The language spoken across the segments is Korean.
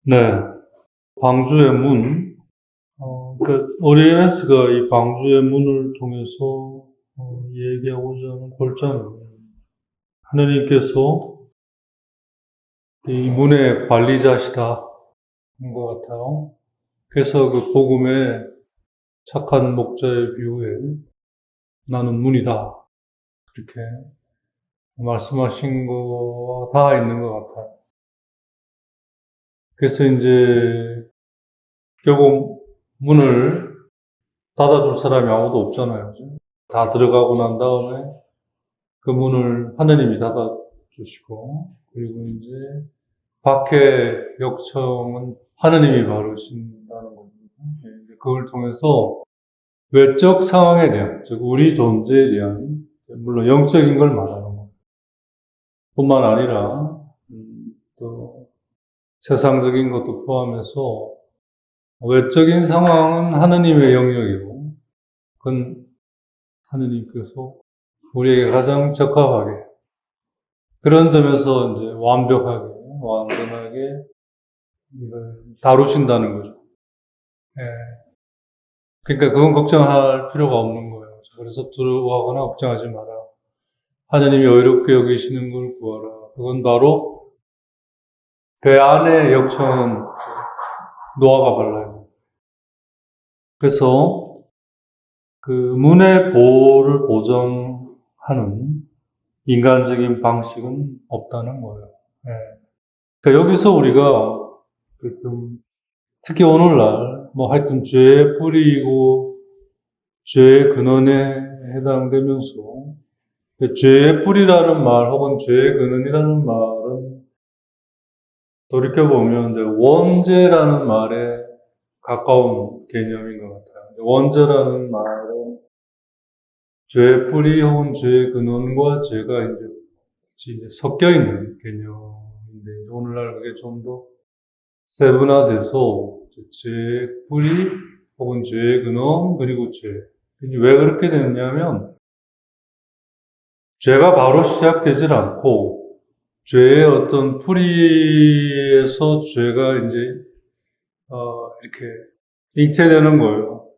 네, 방주의 문. 오리에네스가 이 방주의 문을 통해서 얘기하고자 하는 골자는 하느님께서 이 문의 관리자시다 것 같아요. 그래서 그 복음의 착한 목자의 비유에 나는 문이다 이렇게 말씀하신 거와 다 있는 것 같아요. 그래서 이제 결국 문을 닫아줄 사람이 아무도 없잖아요. 다 들어가고 난 다음에 그 문을 하느님이 닫아주시고, 그리고 이제 밖에 역청은 하느님이 바르신다는 겁니다. 그걸 통해서 외적 상황에 대한, 즉 우리 존재에 대한, 물론 영적인 걸 말하는 거 뿐만 아니라 또 세상적인 것도 포함해서 외적인 상황은 하느님의 영역이고, 그건 하느님께서 우리에게 가장 적합하게 그런 점에서 이제 완벽하게, 완전하게 이걸 다루신다는 거죠. 예. 그러니까 그건 걱정할 필요가 없는 거예요. 그래서 두려워하거나 걱정하지 마라. 하나님이 어렵게 여기시는 걸 구하라. 그건 바로 배 안의 역청은 노아가 발라요. 그래서 그 문의 보호를 보장하는 인간적인 방식은 없다는 거예요. 예. 그러니까 여기서 우리가 특히 오늘날 뭐 하여튼 죄의 뿌리이고 죄의 근원에 해당되면서 죄의 뿌리라는 말 혹은 죄의 근원이라는 말은 돌이켜보면 이제 원죄라는 말에 가까운 개념인 것 같아요. 원죄라는 말은 죄의 뿌리 혹은 죄의 근원과 죄가 이제 섞여 있는 개념인데 오늘날 그게 좀 더 세분화돼서 죄의 뿌리 혹은 죄의 근원 그리고 죄. 왜 그렇게 됐냐면 죄가 바로 시작되질 않고 죄의 어떤 뿌리에서 죄가 이제 이렇게 잉태되는 거예요.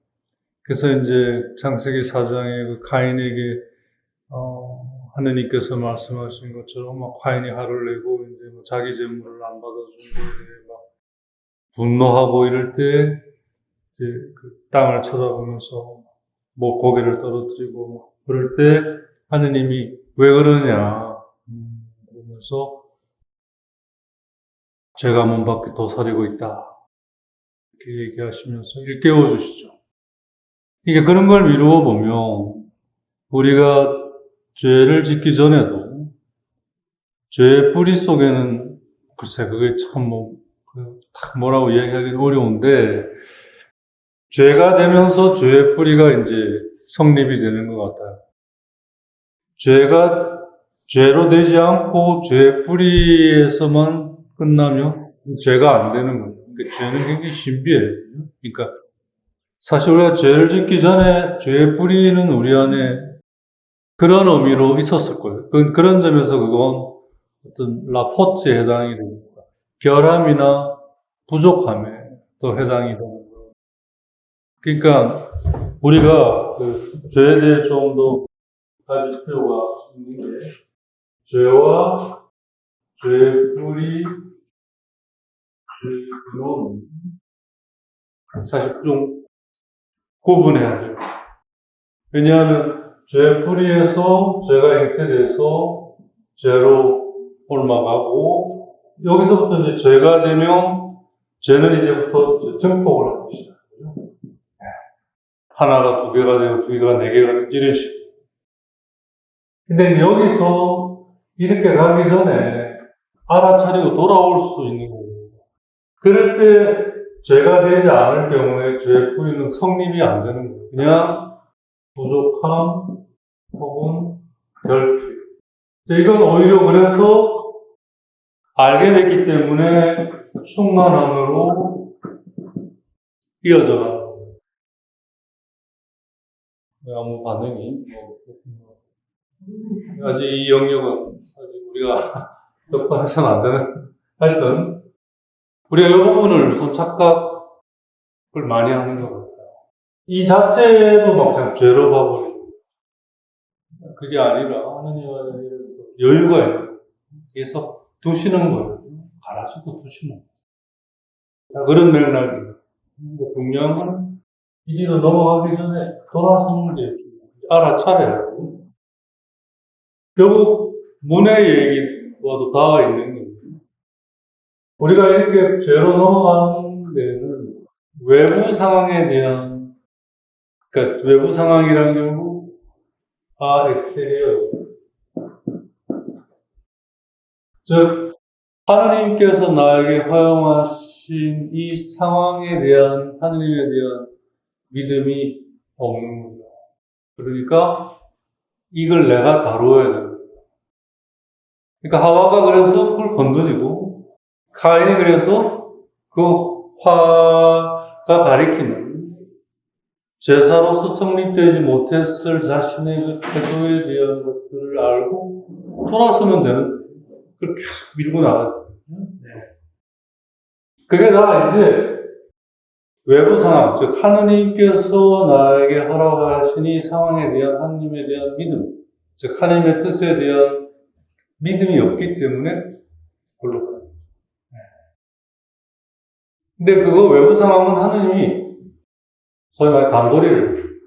그래서 이제 창세기 4장에 그 카인에게 하느님께서 말씀하신 것처럼 막 카인이 화를 내고 이제 뭐 자기 재물을 안 받아준 거에 막 분노하고 이럴 때 이제 그 땅을 쳐다보면서 뭐 고개를 떨어뜨리고 뭐 그럴 때 하느님이 왜 그러냐 그러면서 죄가 문 밖에 도사리고 있다 이렇게 얘기하시면서 일깨워 주시죠. 이게 그런 걸 미루어 보면 우리가 죄를 짓기 전에도 죄의 뿌리 속에는 글쎄 그게 참 뭐라고 이야기하기는 어려운데 죄가 되면서 죄의 뿌리가 이제 성립이 되는 것 같아요. 죄가 죄로 되지 않고 죄의 뿌리에서만 끝나면 죄가 안 되는 거예요. 그러니까 죄는 굉장히 신비해요. 그러니까 사실 우리가 죄를 짓기 전에 죄의 뿌리는 우리 안에 그런 의미로 있었을 거예요. 그런 점에서 그건 어떤 라포트에 해당이 됩니다. 결함이나 부족함에 또 해당이 됩니다. 그러니까 우리가 그 죄에 대해 좀 더 가질 필요가 있는 게 죄와 죄의 뿌리, 죄의 근원 사실 좀 구분해야 돼요. 왜냐하면 죄의 뿌리에서 죄가 잉태돼서 죄로 옮아가고 여기서부터 이제 죄가 되면 죄는 이제부터 증폭을 하기 시작해요. 하나가 두 개가 되고 두 개가 네 개가 되고 이런 식으로. 근데 여기서 이렇게 가기 전에 알아차리고 돌아올 수 있는 거예요. 그럴 때 죄가 되지 않을 경우에 죄의 뿌리는 성립이 안 되는 거예요. 그냥 부족함 혹은 결핍. 이건 오히려 그래서 알게 됐기 때문에 충만함으로 이어져 가는 거예요. 아무 반응이 아직 이 영역은 아직 우리가 접근해서는 안 되는 하여튼 우리가 이 부분을 우선 착각을 많이 하는 것 같아요. 이 자체도 막 그냥 죄로 봐버리는 거예요. 그게 아니라 하느님의 여유가 있는 거예요. 그래서 두시는 거예요. 가라지도 두시는 거예요. 그런 맥락입니다. 분명한 이 길을 넘어가기 전에 돌아서는 게 알아차려야 돼요. 결국 문의 얘기와도 닿아 있는 겁니다. 우리가 이렇게 죄로 넘어가는 데는 외부 상황에 대한, 그러니까 외부 상황이란 경우, 엑스테리어. 즉, 하느님께서 나에게 허용하신 이 상황에 대한, 하느님에 대한 믿음이 없는 거죠. 그러니까, 이걸 내가 다루어야 됩니다. 그러니까 하와가 그래서 그걸 건드리고, 카인이 그래서 그 화가 가리키는 제사로서 성립되지 못했을 자신의 그 태도에 대한 것들을 알고 돌아서면 되는, 그걸 계속 밀고 나가죠. 그게 다 이제 외부 상황, 즉 하느님께서 나에게 허락하신 이 상황에 대한 하느님에 대한 믿음, 즉 하느님의 뜻에 대한 믿음이 없기 때문에 그걸로 가요. 근데 그거 외부 상황은 하느님이 소위 말해 단도리를,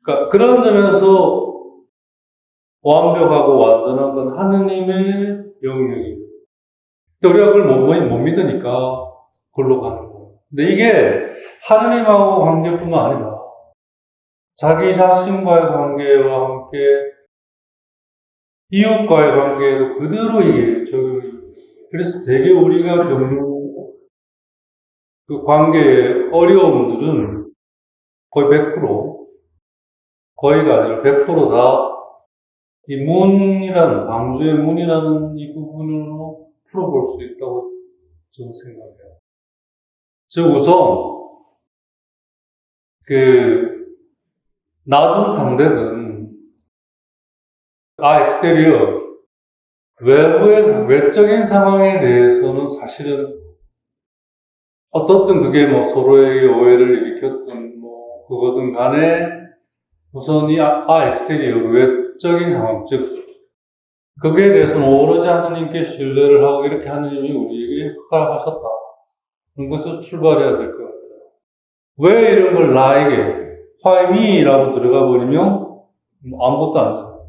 그러니까 그런 점에서 완벽하고 완전한 건 하느님의 영역이에요. 우리가 그걸 못 믿으니까 그걸로 가는 거예요. 근데 이게 하느님하고 관계뿐만 아니라 자기 자신과의 관계와 함께 이웃과의 관계에도 그대로 이게 적용이 돼요. 그래서 되게 우리가 겪는 그 관계의 어려움들은 거의 100%, 거의가 아니라 100%다 이 문이라는, 방주의 문이라는 이 부분으로 풀어볼 수 있다고 저는 생각해요. 즉, 우선, 나든 상대든, 엑스테리어, 외적인 상황에 대해서는 사실은 어떻든 그게 뭐 서로에게 오해를 일으켰든 뭐 그거든 간에 우선 이 엑스테리어, 외적인 상황, 즉 거기에 대해서는 오로지 하느님께 신뢰를 하고 이렇게 하느님이 우리에게 허락하셨다. 그런 것에서 출발해야 될 것 같아요. 왜 이런 걸 나에게 Why me라고 들어가 버리면 아무것도 안 돼요.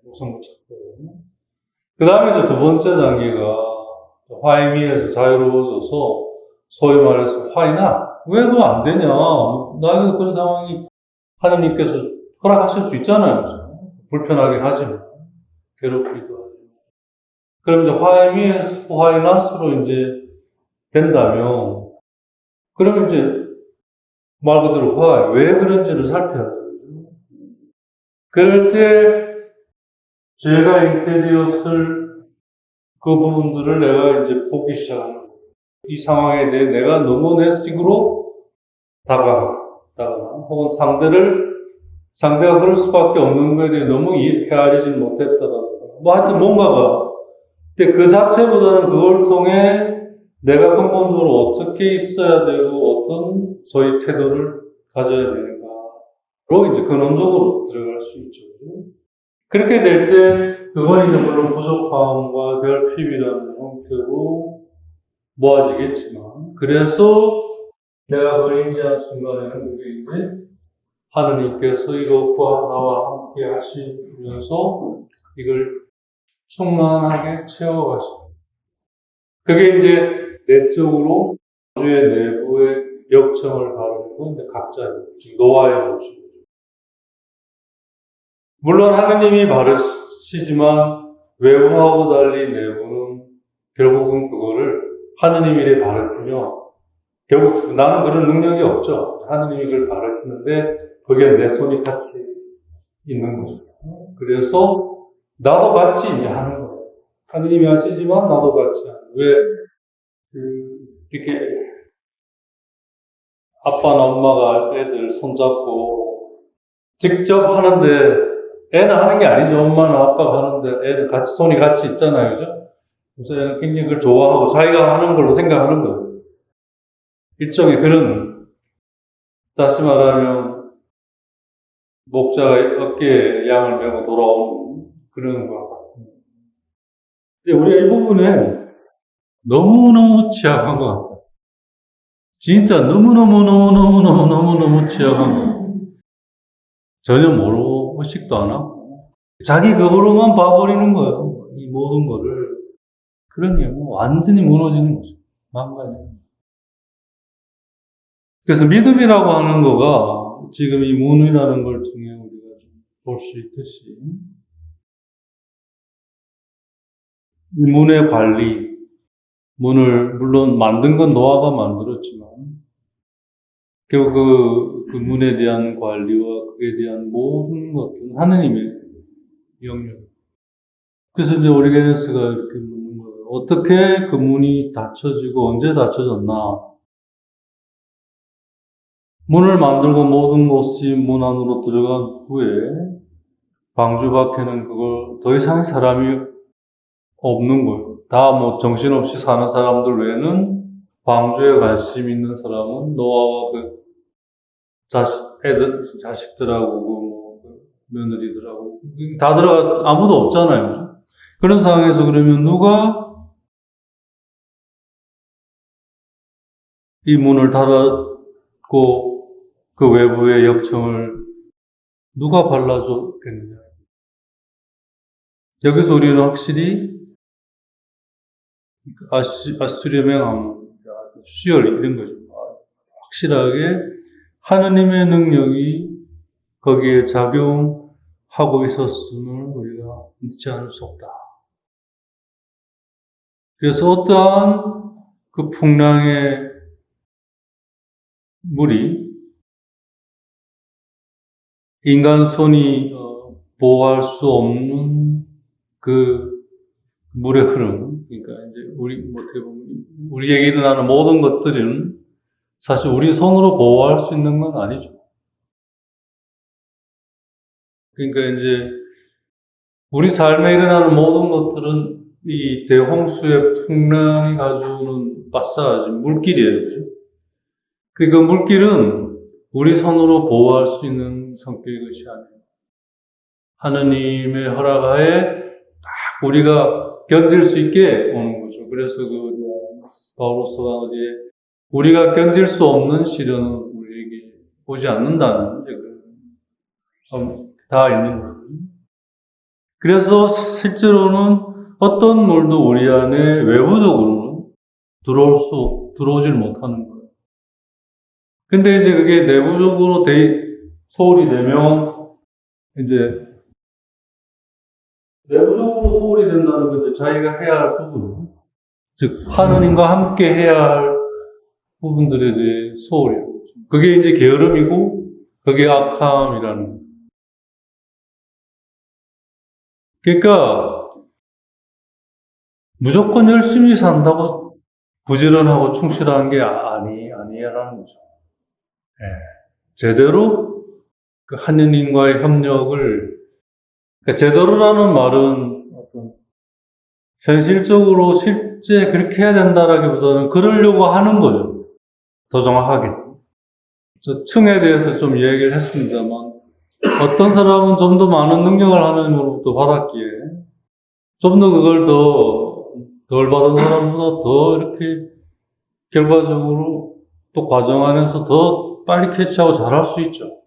우선 못 찾거든요. 그 다음에 이제 두 번째 단계가 Why me에서 자유로워져서 소위 말해서 Why not? 왜 그거 안 되냐? 나에게 그런 상황이 하느님께서 허락하실 수 있잖아요. 불편하긴 하지만 괴롭기도 하고. 그럼 이제 Why me에서 Why not으로 이제 된다면 그러면 이제 말 그대로 왜 그런지를 살펴야죠. 그럴 때 죄가 잉태되었을 그 부분들을 내가 이제 보기 시작하는 거예요. 이 상황에 대해 내가 너무 내 식으로 다가가거나 혹은 상대가 그럴 수밖에 없는 거에 대해 너무 헤아리지 못했다거나 뭐 하여튼 뭔가가, 근데 그 자체보다는 그걸 통해 내가 근본적으로 어떻게 있어야 되고 어떤 소위 태도를 가져야 되는가로 이제 근원적으로 들어갈 수 있죠. 그렇게 될 때 그건 이제 물론 부족함과 결핍이라는 형태로 모아지겠지만, 그래서 내가 그걸 인지한 순간에는 그게 이제 하느님께서 이것과 나와 함께 하시면서 이걸 충만하게 채워가십니다. 그게 이제 내적으로 주의 내부의 역청을 바르는 건 이제 각자의, 즉 노아의 모습이죠. 물론 하느님이 바르시지만 외부하고 달리 내부는 결국은 그거를 하느님이 이래 바르시며 결국 나는 그런 능력이 없죠. 하느님이 그걸 바르시는데 거기에 내 손이 같이 있는 거죠. 그래서 나도 같이 이제 하는 거예요. 하느님이 하시지만 나도 같이 하는 거예요. 왜 이렇게 아빠나 엄마가 애들 손잡고 직접 하는데 애는 하는 게 아니죠. 엄마나 아빠가 하는데 애는 같이 손이 같이 있잖아요. 그죠? 목사님은 굉장히 그걸 좋아하고 자기가 하는 걸로 생각하는 거예요. 일종의 그런, 다시 말하면, 목자가 어깨에 양을 메고 돌아오는 그런 거. 근데 우리가 이 부분에 너무너무 취약한 것 같아요. 진짜 너무너무 취약한 것 같아요. 전혀 모르고 의식도 안 하고 자기 그거로만 봐버리는 거예요. 이 모든 거를. 그러니 뭐 완전히 무너지는 거죠. 망가지는. 그래서 믿음이라고 하는 거가 지금 이 문이라는 걸 통해 우리가 볼 수 있듯이 이 문의 관리, 문을 물론 만든 건 노아가 만들었지만 결국 그 문에 대한 관리와 그에 대한 모든 것들은 하느님의 영역. 그래서 이제 오리게네스가 이렇게 묻는 거예요. 어떻게 그 문이 닫혀지고 언제 닫혀졌나? 문을 만들고 모든 것이 문 안으로 들어간 후에 방주 밖에는 그걸 더 이상 사람이 없는 거예요. 다 뭐 정신없이 사는 사람들 외에는 방주에 관심 있는 사람은 노아와 그 자식들하고 그 며느리들하고 다 들어가 아무도 없잖아요. 그런 상황에서 그러면 누가 이 문을 닫았고 그 외부의 역청을 누가 발라줬겠느냐. 여기서 우리는 확실히 아수리아 명함, 수열 이런 거죠. 확실하게 하느님의 능력이 거기에 작용하고 있었음을 우리가 믿지 않을 수 없다. 그래서 어떠한 그 풍랑의 물이 인간 손이 보호할 수 없는 그 물의 흐름, 그러니까 이제 어떻게 보면 우리에게 일어나는 모든 것들은 사실 우리 손으로 보호할 수 있는 건 아니죠. 그러니까 이제 우리 삶에 일어나는 모든 것들은 이 대홍수의 풍랑이 가져오는 마사지, 물길이에요. 그죠? 그 물길은 우리 손으로 보호할 수 있는 성격의 것이 아니에요. 하느님의 허락하에 딱 우리가 견딜 수 있게 오는 거죠. 그래서 바울로서가 어디에 우리가 견딜 수 없는 시련은 우리에게 오지 않는다는 다 있는 거예요. 그래서 실제로는 어떤 물도 우리 안에 외부적으로는 들어오질 못하는 거예요. 근데 이제 그게 내부적으로 소홀이 되면 이제 내부적으로 소홀이 된다는 건 이제 자기가 해야 할 부분, 즉 하느님과 함께 해야 할 부분들에 대해 소홀이에요. 그게 이제 게으름이고 그게 악함이라는 거예요. 그러니까 무조건 열심히 산다고 부지런하고 충실한 게 아니라는 거죠. 네. 제대로 그 하느님과의 협력을, 그러니까 제대로라는 말은 어떤 현실적으로 실제 그렇게 해야 된다라기보다는 그러려고 하는 거죠. 더 정확하게. 저 층에 대해서 좀 얘기를 했습니다만 어떤 사람은 좀 더 많은 능력을 하느님으로부터 받았기에 좀 더 그걸 덜 받은 사람보다 더 이렇게 결과적으로 또 과정 안에서 더 빨리 캐치하고 잘할 수 있죠.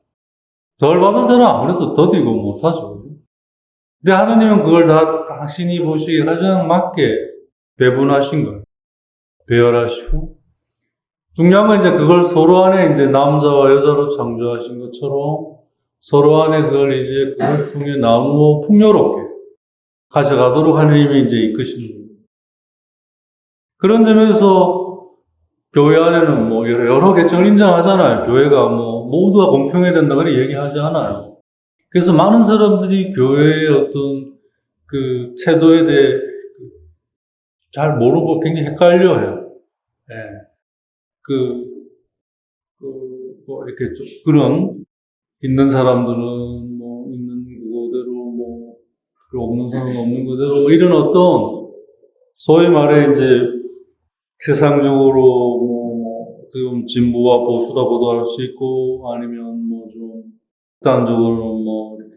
덜 받은 사람은 아무래도 더디고 못하죠. 근데 하느님은 그걸 다 당신이 보시기에 가장 맞게 배분하신 거예요. 배열하시고. 중요한 건 이제 그걸 서로 안에 이제 남자와 여자로 창조하신 것처럼 서로 안에 그걸 통해 나누어 풍요롭게 가져가도록 하느님이 이제 이끄시는 거예요. 그런 점에서 교회 안에는 뭐 여러 계층을 인정하잖아요. 교회가 뭐 모두가 공평해야 된다 그렇게 얘기하지 않아요. 그래서 많은 사람들이 교회의 어떤 그 태도에 대해 잘 모르고 굉장히 헷갈려 해요. 예. 뭐 이렇게 좀 그런 있는 사람들은 뭐 있는 그거대로 뭐 없는 사람은 없는 그대로 뭐 이런 어떤 소위 말해 이제 세상적으로 어떻게 보면 진보와 보수라고도 할 수 있고 아니면 좀 극단적으로는 이렇게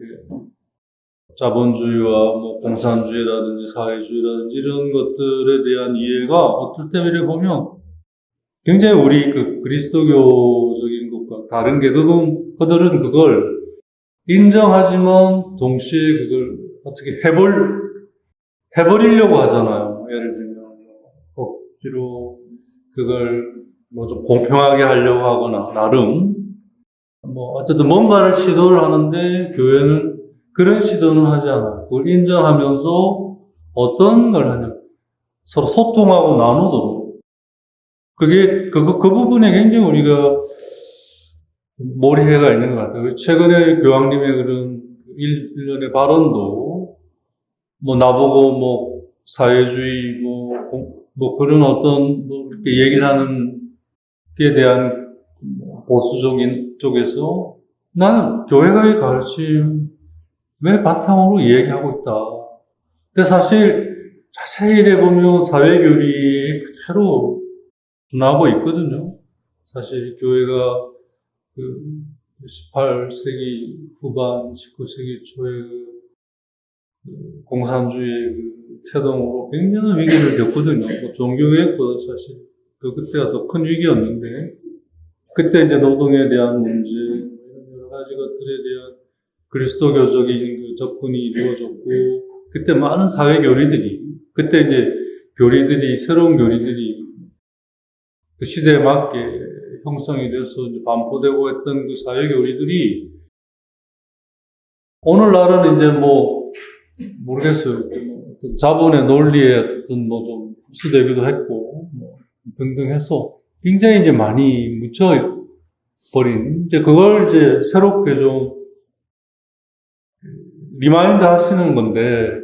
자본주의와 공산주의라든지 사회주의라든지 이런 것들에 대한 이해가 어떨 때 이렇게 보면 굉장히 우리 그리스도교적인 것과 다른 게 그들은 그걸 인정하지만 동시에 그걸 어떻게 해버리려고 하잖아요. 예를 들면 억지로 그걸 좀 공평하게 하려고 하거나 나름 어쨌든 뭔가를 시도를 하는데 교회는 그런 시도는 하지 않아요. 그걸 인정하면서 어떤 걸 하냐. 서로 소통하고 나누도록. 그 부분에 굉장히 우리가 몰입해가 있는 것 같아요. 최근에 교황님의 그런 일련의 발언도, 나보고 사회주의, 그런 어떤, 이렇게 얘기를 하는 게 대한 보수적인 쪽에서 나는 교회의 가르침의 바탕으로 얘기하고 있다. 근데 사실 자세히 해보면 사회교리에 그대로 준하고 있거든요. 사실 교회가 18세기 후반, 19세기 초에 공산주의 태동으로 굉장한 위기를 겪거든요. 종교개혁보다 사실 그때가 더 큰 위기였는데 그때 이제 노동에 대한 문제, 여러 가지 것들에 대한 그리스도교적인 접근이 이루어졌고, 그때 많은 사회 교리들이, 그때 이제 새로운 교리들이 그 시대에 맞게 형성이 돼서 이제 반포되고 했던 그 사회 교리들이, 오늘날은 이제 모르겠어요. 어떤 자본의 논리에 어떤 좀 흡수되기도 했고, 등등 해서 굉장히 이제 많이 묻혀버린, 이제 그걸 이제 새롭게 좀 리마인드 하시는 건데,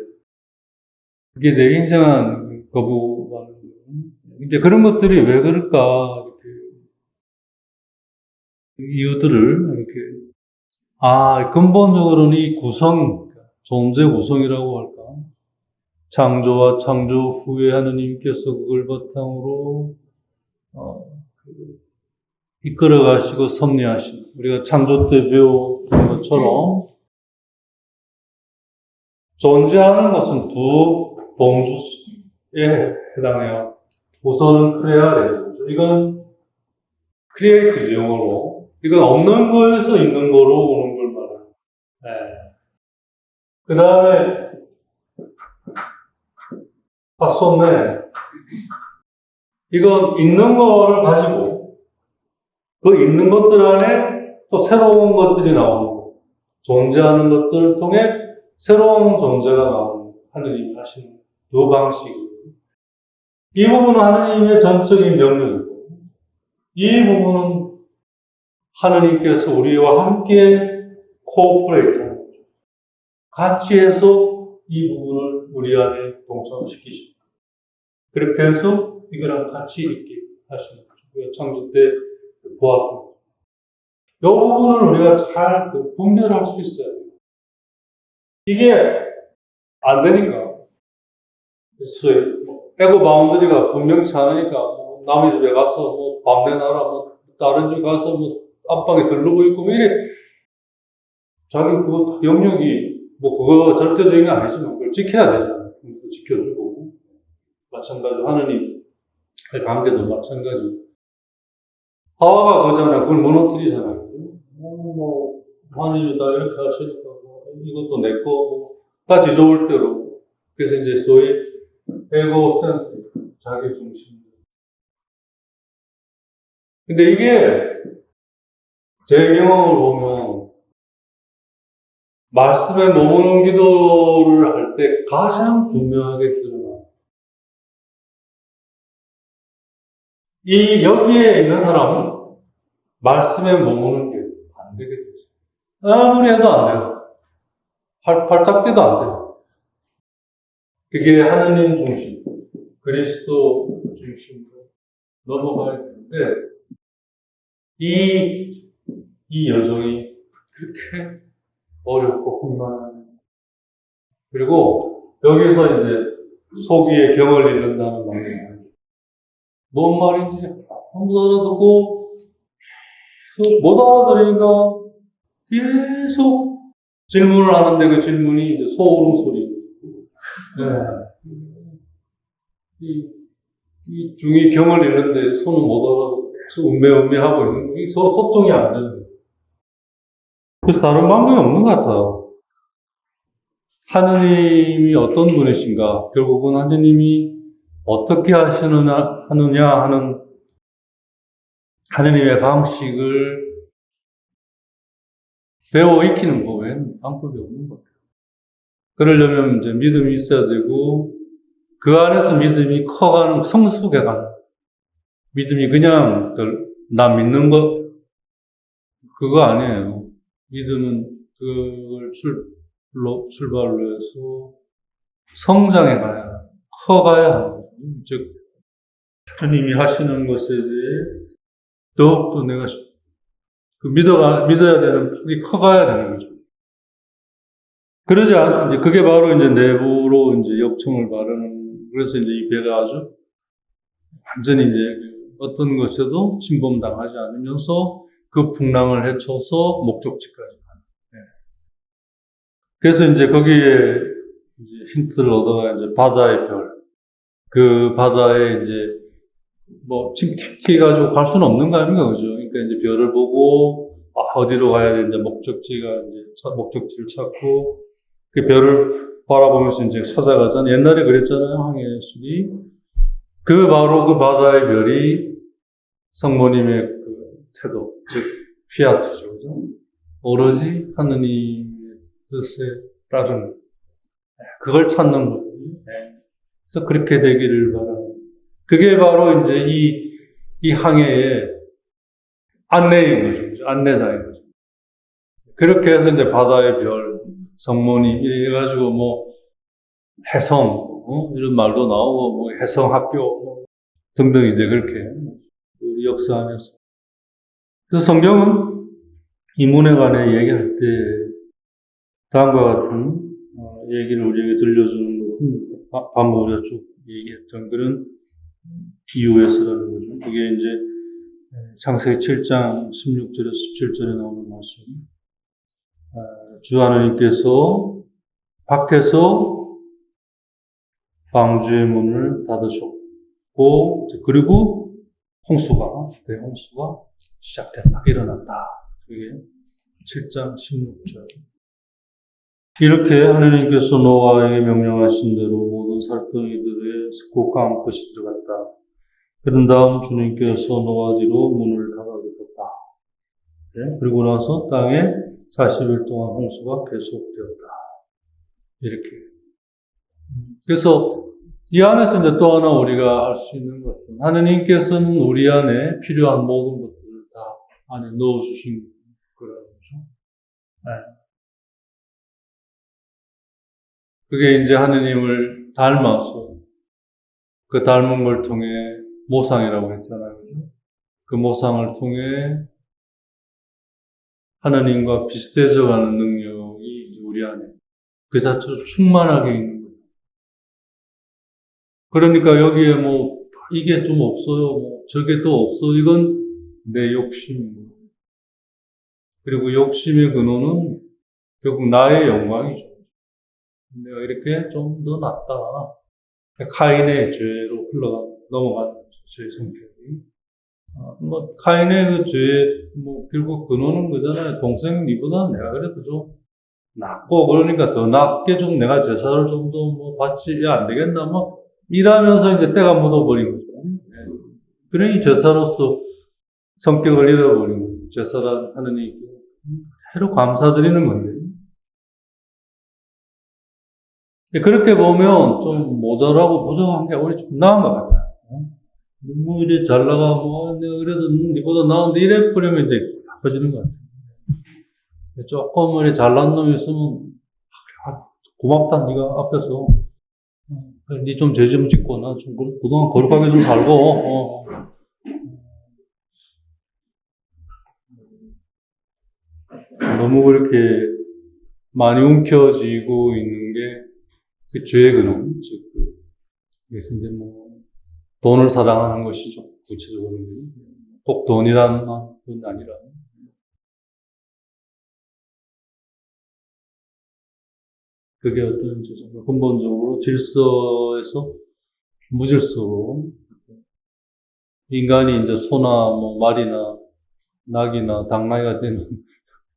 그게 내 굉장한 거부감. 이제 그런 것들이 왜 그럴까, 이유들을 이렇게, 근본적으로는 이 존재 구성이라고 할까. 창조와 창조 후에 하느님께서 그걸 바탕으로, 이끌어 가시고 섭리하신, 우리가 창조 때 배운 것처럼, 존재하는 것은 두 범주에 해당해요. 우선은 크레아레죠. 이건 크리에이티브 영어로. 이건 없는 거에서 있는 거로 오는 걸 말해요. 네. 그 다음에 파소네. 이건 있는 거를 가지고 그 있는 것들 안에 또 새로운 것들이 나오는 거예요. 존재하는 것들을 통해 새로운 존재가 나오는 하느님이 하시는 두 방식이에요. 이 부분은 하느님의 전적인 명령이고 이 부분은 하느님께서 우리와 함께 코오퍼레이트 하는 거죠. 같이 해서 이 부분을 우리 안에 동참시키십니다. 그렇게 해서 이거랑 같이 있게 하시는 거죠. 우리가 창조 때 보았던 이 부분을 우리가 잘 분별할 수 있어야 돼요. 이게 안 되니까. 에고 바운더리가 분명치 않으니까 남의 집에 가서 밤내나라 다른 집 가서 안방에 들르고 있고 이래 자기 그 영역이 그거 절대적인 게 아니지만 그걸 지켜야 되잖아요. 지켜주고 마찬가지로 하느님의 관계도 마찬가지고 하와가 그잖아요. 그걸 무너뜨리잖아요. 하느님이 다 이렇게 하시니까 이것도 내 거 다 지져올 대로 그래서 이제 소위 에고센트 자기 중심. 근데 이게 제 경험을 보면 말씀에 머무는 기도를 할 때 가장 분명하게 드러나요. 여기에 있는 사람은 말씀에 머무는 게 안 되게 되죠. 아무리 해도 안 돼요. 팔짝대도 안 돼요. 그게 하느님 중심, 그리스도 중심으로 넘어가야 되는데, 이 여정이 그렇게 어렵고 험난한. 그리고 여기서 이제 속 위에 경을 잃는다는 말이에요. 뭔 말인지 아무도 알아듣고 못 알아들으니까 계속 질문을 하는데 그 질문이 이제 소울음 소리. 네. 이 중이 경을 잃는데 손은 못 알아듣고 계속 음매하고 있는 거. 이 소통이 안 되는 거예요. 그래서 다른 방법이 없는 것 같아요. 하느님이 어떤 분이신가? 결국은 하느님이 어떻게 하느냐 하는 하느님의 방식을 배워 익히는 거 외에는 방법이 없는 것 같아요. 그러려면 이제 믿음이 있어야 되고, 그 안에서 믿음이 커가는, 성숙해가는, 믿음이 그냥, 나 믿는 거, 그거 아니에요. 믿음은 그걸 출발로 해서 성장해 가야, 커가야 하는 거죠. 즉, 하나님이 하시는 것에 대해 더욱더 내가 믿어야 되는 폭이 커가야 되는 거죠. 그러지 않으면 이제 그게 바로 이제 내부로 이제 역청을 바르는, 그래서 이제 이 배가 아주 완전히 이제 어떤 것에도 침범당하지 않으면서 그 풍랑을 헤쳐서 목적지까지 가는. 네. 그래서 이제 거기에 이제 힌트를 얻어가 이제 바다의 별. 그 바다에 이제 뭐 침묵해 가지고 갈 수는 없는 거 아닙니까? 그죠? 그러니까 이제 별을 보고 어디로 가야 되는지 목적지가 이제 목적지를 찾고 그 별을 바라보면서 이제 찾아가잖아요. 옛날에 그랬잖아요. 항해술이. 그 바로 그 바다의 별이 성모님의 그 태도, 즉 피아트죠. 그죠? 오로지 하느님의 뜻에 따른 그걸 찾는 거예요. 그래서 그렇게 되기를 바라는. 그게 바로 이제 이 항해의 안내인 거죠. 안내자인 거죠. 그렇게 해서 이제 바다의 별, 성모님, 이래가지고 뭐, 해성, 이런 말도 나오고, 뭐, 해성학교, 뭐 등등 이제 그렇게, 우리 역사 안에서. 그래서 성경은 이 문에 관해 얘기할 때, 다음과 같은, 얘기를 우리에게 들려주는 것은, 방금 우리가 쭉 얘기했던 그런 이유에서라는 거죠. 그게 이제, 창세기 7장 16절에서 17절에 나오는 말씀. 주 하나님께서 밖에서 방주의 문을 닫으셨고, 그리고 대홍수가 시작됐다. 일어났다. 그게 7장 16절. 이렇게 하나님께서 노아에게 명령하신 대로 모든 살덩이들의 습곡과 암컷이 들어갔다. 그런 다음 주님께서 노아 뒤로 문을 닫아두셨다. 네? 그리고 나서 땅에 40일 동안 홍수가 계속되었다. 이렇게. 그래서 이 안에서 이제 또 하나 우리가 알 수 있는 것은 하느님께서는 우리 안에 필요한 모든 것들을 다 안에 넣어주신 거라는 거죠. 네. 그게 이제 하느님을 닮아서 그 닮은 걸 통해 모상이라고 했잖아요. 그 모상을 통해 하나님과 비슷해져 가는 능력이 우리 안에 그 자체로 충만하게 있는 거예요. 그러니까 여기에 뭐 이게 좀 없어요, 뭐 저게 또 없어, 이건 내 욕심입니다. 그리고 욕심의 근원은 결국 나의 영광이죠. 내가 이렇게 좀 더 낫다. 카인의 죄로 넘어간 죄의 성격이. 뭐 카인의 그 죄의 뭐 결국 근원은 그잖아요. 동생 니보다 내가 그래도 좀 낫고 그러니까 더 낫게 좀 내가 제사를 좀 더 뭐 받지 안 되겠나 뭐 이러면서 이제 때가 묻어버린 거죠. 그러니 제사로서 성격을 잃어버린 거죠. 제사란 하느님께 해로 감사드리는 건데. 그렇게 보면 좀 모자라고 부족한 게 우리 좀 나은 것 같아요. 뭐 이래 잘 나가고 내가 그래도 니보다 나은데 이래 버리면 이제 나빠지는 것 같아요. 조금 이래 잘난 놈이 있으면 고맙다 네가 앞에서 니 좀 죄 좀 짓고 나 좀 그동안 거룩하게 좀 살고 너무 그렇게 많이 움켜쥐고 있는 게 그 죄의 근원, 즉 그래서 이제 돈을 사랑하는 것이죠. 구체적으로. 꼭 돈이란 건 아니라. 그게 어떤 근본적으로 질서에서 무질서로 인간이 이제 소나 말이나 낙이나 당나귀가 되는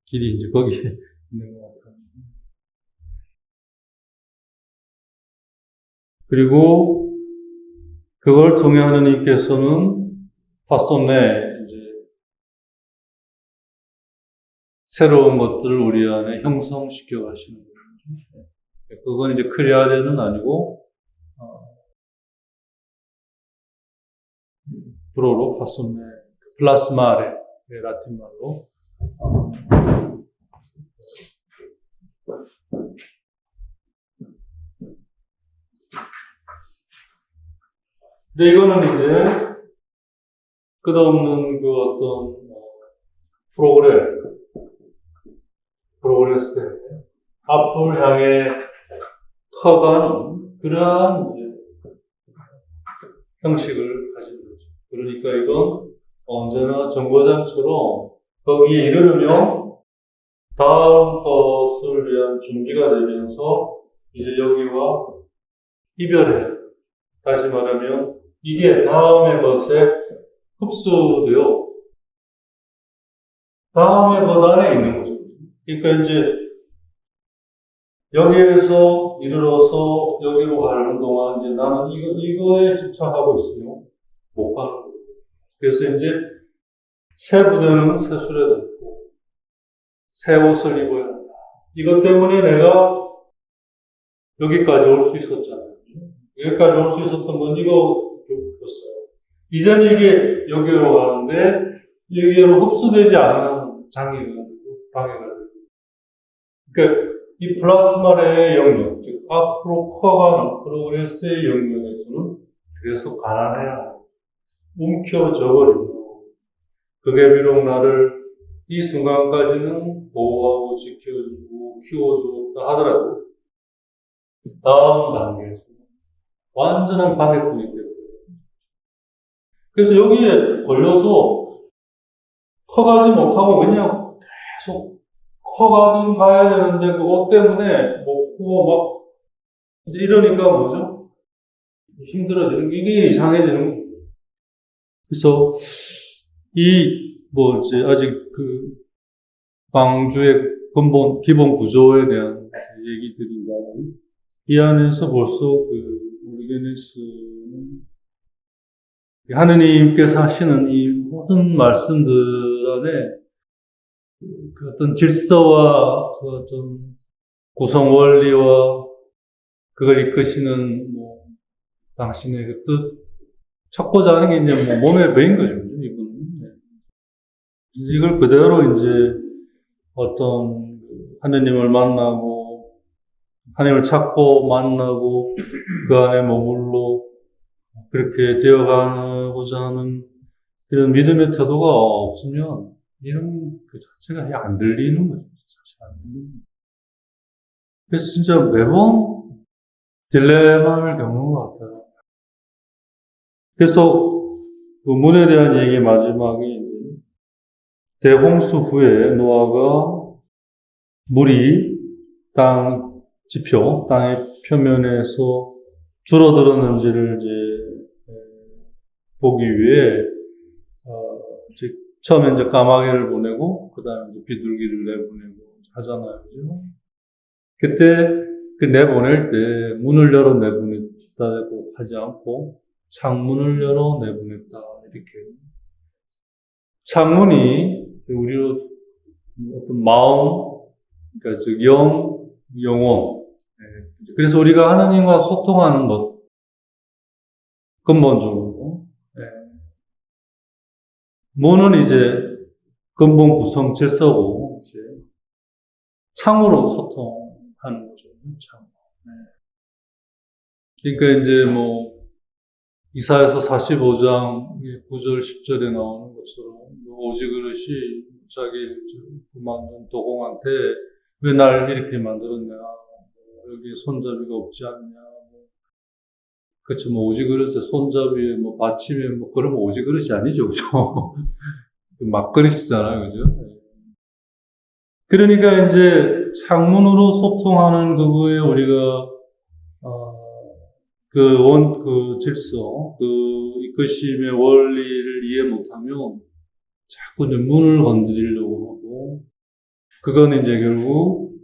길이 이제 거기에 있는 것 같아요. 그리고 그걸 통해 하느님께서는 파손내 이제 새로운 것들을 우리 안에 형성시켜 가시는 거예요. 그건 이제 크리아데는 아니고 불어로 파손내 플라스마레 라틴 말로 근데 이거는 이제 끝없는 그 어떤 프로그레스 때문에 앞을 향해 커가는 그러한 이제 형식을 가지는 거죠. 그러니까 이건 언제나 정거장처럼 거기에 이르르면 다음 것을 위한 준비가 되면서 이제 여기와 이별해. 다시 말하면 이게 다음의 것에 흡수되어 다음의 것 안에 있는 거죠. 그러니까 이제 여기에서 이르러서 여기로 가는 동안 이제 나는 이거에 집착하고 있으면 못 가는 거예요. 그래서 이제 새 부대는 새 수레도 있고 새 옷을 입어야 한다. 이것 때문에 내가 여기까지 올 수 있었잖아요. 여기까지 올 수 있었던 건 이거였어요. 이전 이게 여기로 가는데 여기로 흡수되지 않는 장애가 되고 방해가 되고. 그러니까 이 플라스마의 영역, 즉 앞으로 커가는 프로그레스의 영역에서는 그래서 가난해야 움켜져 버리고 그게 비록 나를 이 순간까지는 보호하고 지켜주고 키워주었다 하더라도 다음 단계에서 완전한 방해꾼이 되고 그래서 여기에 걸려서 커가지 못하고 그냥 계속 커가긴 가야 되는데 그것 때문에 못 크고 막 이제 이러니까 뭐죠? 힘들어지는 게 이게 이상해지는 거예요. 그래서 이제 아직 그 광주의 근본 기본 구조에 대한 얘기들이라면 이 안에서 벌써 그 오리게네스는 하느님께서 하시는 이 모든 말씀들 안에 그 어떤 질서와 그 어떤 구성 원리와 그걸 이끄시는 당신의 그 뜻 찾고자 하는 게 이제 몸에 배인 거죠, 이분은. 이걸 그대로 이제 어떤 하느님을 만나고 하나님을 찾고 만나고 그 안에 머물러 그렇게 되어가고자 하는 이런 믿음의 태도가 없으면 이런 그 자체가 안 들리는 거죠. 사실 안 들리는 거죠. 그래서 진짜 매번 딜레마를 겪는 것 같아요. 그래서 그 문에 대한 얘기 마지막에 대홍수 후에 노아가 물이 땅의 표면에서 줄어들었는지를 이제 보기 위해 처음에 이제 까마귀를 보내고 그다음에 이제 비둘기를 내보내고 하잖아요, 그죠? 그때 그 내보낼 때 문을 열어 내보냈다고 하지 않고 창문을 열어 내보냈다 이렇게. 창문이 우리로 어떤 마음, 그러니까 즉 영혼. 그래서 우리가 하나님과 소통하는 것 근본적으로. 문은 이제 근본 구성 질서고 이제 창으로 소통하는 거죠. 창. 그러니까 이제 이사야서 45장 9절 10절에 나오는 것처럼 오직 그릇이 자기 만든 도공한테 왜 날 이렇게 만들었냐, 여기 손잡이가 없지 않냐, 그쵸, 뭐, 오지 그릇에 손잡이에, 뭐, 받침에, 뭐, 그러면 오지 그릇이 아니죠, 그죠? 막그릇이잖아요, 그죠? 그러니까 이제 창문으로 소통하는 그거에 우리가, 그 질서, 그 이끄심의 원리를 이해 못하면 자꾸 이제 문을 건드리려고 하고, 그건 이제 결국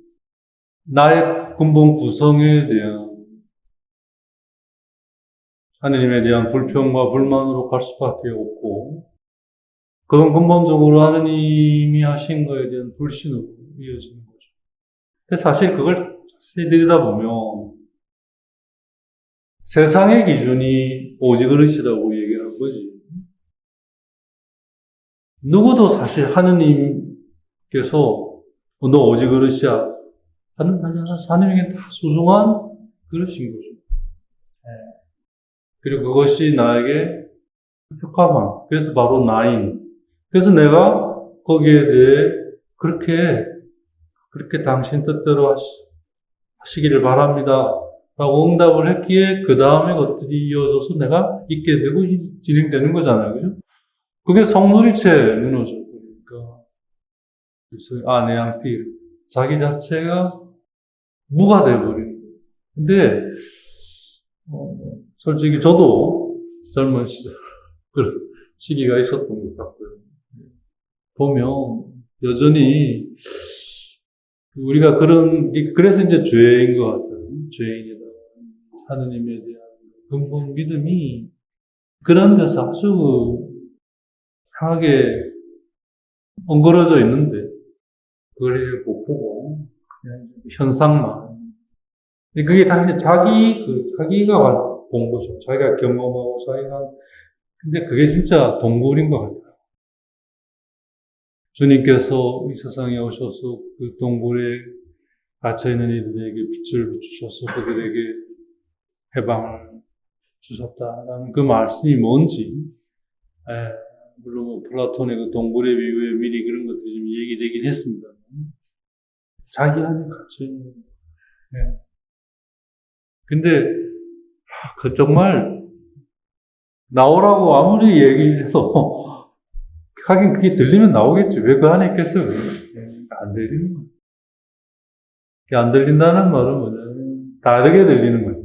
나의 근본 구성에 대한 하느님에 대한 불평과 불만으로 갈 수밖에 없고, 그건 근본적으로 하느님이 하신 거에 대한 불신으로 이어지는 거죠. 근데 사실 그걸 자세히 들여다보면 세상의 기준이 오지그릇이라고 얘기하는 거지. 누구도 사실 하느님께서 너 오지그릇이야 하는 하지 않아서 하느님에게 다 소중한 그릇인 거죠. 그리고 그것이 나에게 효과만. 그래서 바로 나인. 그래서 내가 거기에 대해 그렇게 당신 뜻대로 하시기를 바랍니다. 라고 응답을 했기에 그 다음에 것들이 이어져서 내가 있게 되고 진행되는 거잖아요. 그죠? 그게 성누리째 무너져 버리니까. 그래서 내 양띠. 자기 자체가 무가 돼버리는 거예요. 근데, 솔직히 저도 젊은 시절 그런 시기가 있었던 것 같고요. 보면 여전히 우리가 그래서 이제 죄인 것 같아요. 죄인이다. 하느님에 대한 근본 믿음이 그런 데서 아주 강하게 엉그러져 있는데, 그걸 못 보고, 그냥 현상만. 그게 다 이제 자기가 본 거죠. 자기가 경험하고, 근데 그게 진짜 동굴인 것 같아요. 주님께서 이 세상에 오셔서 그 동굴에 갇혀있는 이들에게 빛을 비추셔서 그들에게 해방을 주셨다라는 그 말씀이 뭔지, 물론 뭐 플라톤의 그 동굴의 비유에 미리 그런 것들이 좀 얘기되긴 했습니다. 자기 안에 갇혀있는. 네. 근데, 정말, 나오라고 아무리 얘기를 해도, 하긴 그게 들리면 나오겠지. 왜 그 안에 있겠어요? 안 들리는 거예요. 안 들린다는 말은 뭐냐면, 다르게 들리는 거예요.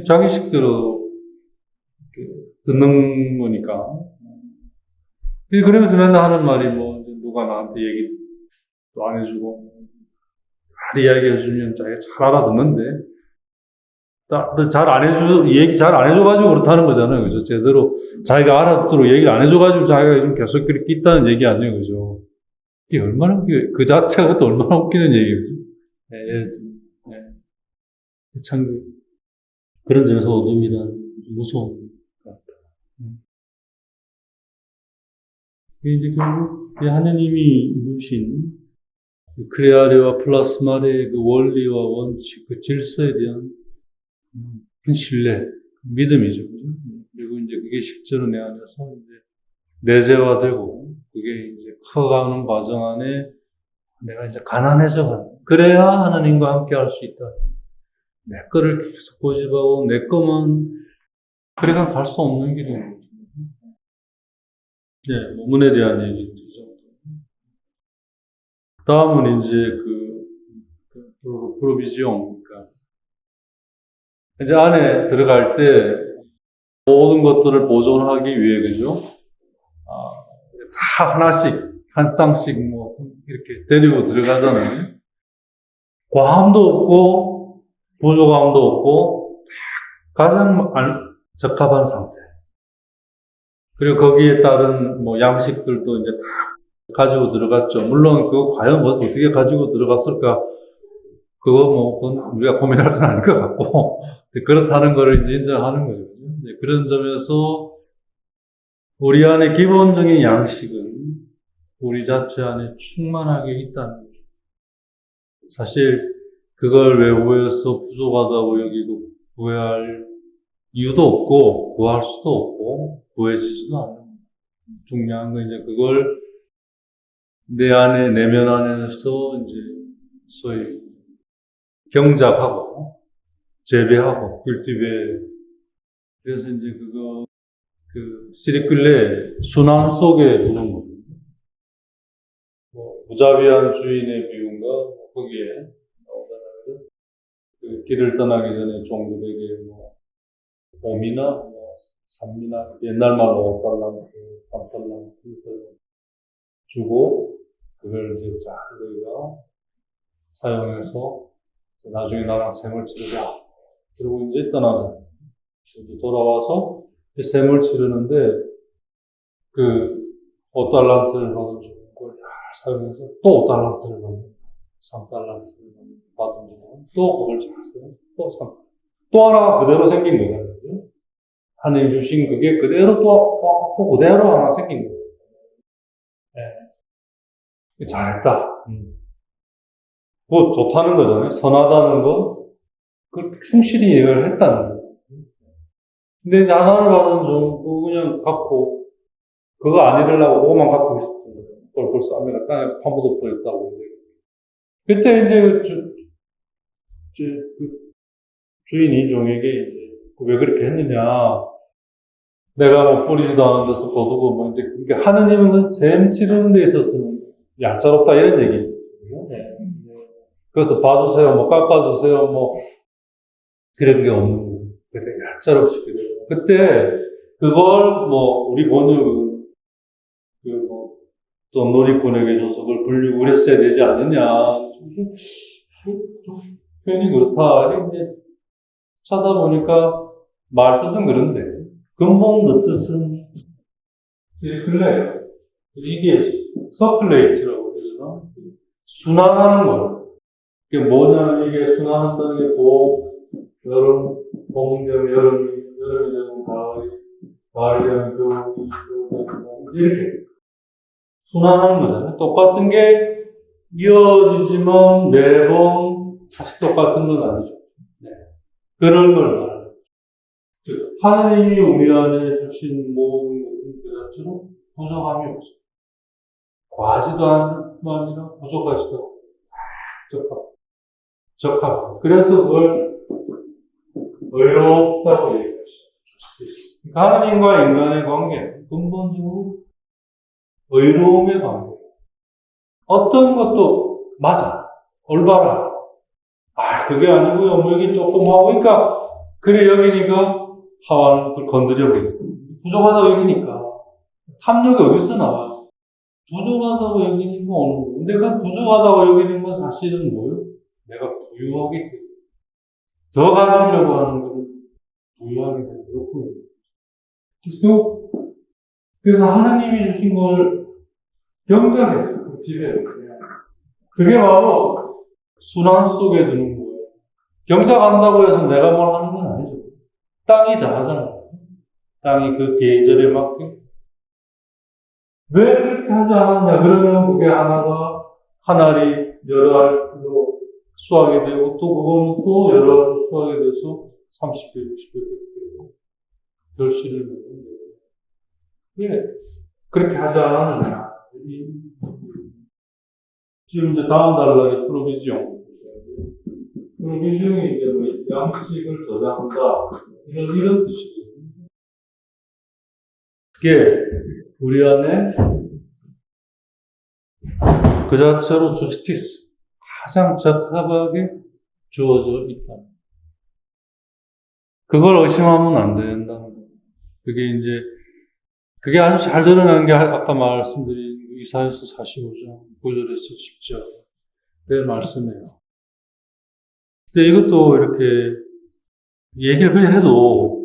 자기 식대로 듣는 거니까. 그러면서 맨날 하는 말이 뭐, 누가 나한테 얘기도 안 해주고, 잘 이야기해주면 자기가 잘 알아듣는데, 얘기 잘 안 해줘가지고 그렇다는 거잖아요. 그죠? 제대로 자기가 알아듣도록 얘기를 안 해줘가지고 자기가 요즘 계속 그렇게 있다는 얘기 아니에요. 그죠? 이게 얼마나 그 자체가 또 얼마나 웃기는 얘기예요. 참, 그런 점에서 어둠이란 무서운 것 같아요. 이제 결국 하느님이 이루신 크레아레와 플라스마레의 그 원리와 원칙, 그 질서에 대한 큰 신뢰, 믿음이죠. 그리고 이제 그게 실제로 내 안에서 이제 내재화되고, 그게 이제 커가는 과정 안에 내가 이제 가난해져가는. 그래야 하나님과 함께 할 수 있다. 내 거를 계속 고집하고, 내 거만, 그래가 갈 수 없는 길이에요. 네, 문에 대한 얘기죠. 다음은 이제 프로비지용. 그러니까 이제 안에 들어갈 때 모든 것들을 보존하기 위해, 그죠? 다 하나씩, 한 쌍씩 뭐, 이렇게 데리고 들어가잖아요. 과함도 없고, 부족함도 없고, 가장 적합한 상태. 그리고 거기에 따른 뭐 양식들도 이제 다 가지고 들어갔죠. 물론 그거 과연 어떻게 가지고 들어갔을까? 그거 뭐, 그건 우리가 고민할 건 아닐 것 같고, 그렇다는 거를 이제 인정하는 거죠. 그런 점에서 우리 안에 기본적인 양식은 우리 자체 안에 충만하게 있다는 거죠. 사실 그걸 외부에서 부족하다고 여기고 구해할 이유도 없고 구할 수도 없고 구해지지도 않는 거예요. 중요한 건 이제 그걸 내 안에 내면 안에서 이제 소위 경작하고 재배하고 cultivate 그래서 이제 시리클레 순환 속에 두는 겁니다. 무자비한 주인의 비유인가? 거기에 나오잖아요. 그 길을 떠나기 전에 종들에게 5미나, 3미나, 옛날 말로 5달란트, 3달란트 주고, 그걸 이제 잘 우리가 사용해서 나중에 나랑 생을 치르자. 그리고 이제 떠나자. 돌아와서 셈을 치르는데, 5달란트를 받은 걸 잘 사용해서 또 5달란트를 받는, 3달란트를 받은 걸 또 그걸 잘 써요. 또 3. 또 하나가 그대로 생긴 거잖아요. 하나님 주신 그게 그대로 또 그대로 하나 생긴 거예요. 네. 잘했다. 그거 좋다는 거잖아요. 선하다는 거. 그걸 충실히 이해를 했다는 거예요. 근데 이제 하나를 받은 좀, 그냥 갖고, 그거 안 이루려고 그거만 갖고 싶은 거예요. 똘똘 싸면 땅에 파묻어 버렸다고. 그때 이제 주인이 종에게 이제, 왜 그렇게 했느냐. 내가 뿌리지도 않은 데서 거두고, 이제, 그러니까 하느님은 그 셈 치르는 데 있어서는 얄짤없다 이런 얘기. 네. 그래서 봐주세요, 깎아주세요, 그런 게 없는 거예요. 그때 얄짤없이 그래요. 그때, 그걸 우리 본역은, 또 놀이꾼에게 줘서 그걸 불리고 했어야 되지 않느냐. 좀 표현이 그렇다. 이제 찾아보니까 말 뜻은 그런데, 근본 그 뜻은 그래요. 이게 서큘레이트라고 그러잖아. 순환하는 거예요. 이게 뭐냐면 이게 순환한다는 게 여름, 봄 되면 여름이 되면 가을이 되면 겨울이 되면 봄, 이렇게 순환하는 거잖아요. 똑같은 게 이어지지만 매번 사실 똑같은 건 아니죠. 네. 그런 걸 말하는 거죠. 즉, 하나님이 우리 안에 주신 모든 것은 그 자체로 부족함이 없어요. 과하지도 않을 뿐 아니라 부족하지도 않고 적합. 그래서 그걸 의롭다고 얘기하시죠. 하나님과 인간의 관계는 근본적으로 의로움의 관계. 어떤 것도 맞아, 올바라. 그게 아니고요. 이게 조금 하고, 그러니까 그래 여기니까 하와는 그걸 건드려 버리고 부족하다고 여기니까 탐욕이 어디서 나와요? 부족하다고 여기는 건 어느 거예요. 근데 그 부족하다고 여기는 건 사실은 뭐예요? 내가 부유하기 때문에. 더 가지려고 하는 건 부유하기 때문에. 그래서 하나님이 주신 걸 경작해요. 집에. 그게 바로 순환 속에 드는 거예요. 경작한다고 해서 내가 뭘 하는 건 아니죠. 땅이 다 하잖아요. 땅이 그 계절에 맞게. 왜 그렇게 하지 않았냐? 그러면 그게 한 알이 여러 알로 수확이 되고, 또 그거는 또 여러 알로 수확이 돼서 30배, 60배, 100배, 결실을 맺는데. 왜 그렇게 하지 않았느냐? 지금 이제 다음 단락에 프로비지용. 프로비지용이 이제 양식을 저장한다. 이런 뜻이거든요. 그게 우리 안에 그 자체로 주스티스, 가장 적합하게 주어져 있다. 그걸 의심하면 안 된다는 거예요. 그게 아주 잘 드러나는 게 아까 말씀드린 이사야서 45장 9절에서 10절 의 말씀이에요. 근데 이것도 이렇게 얘기를 그냥 해도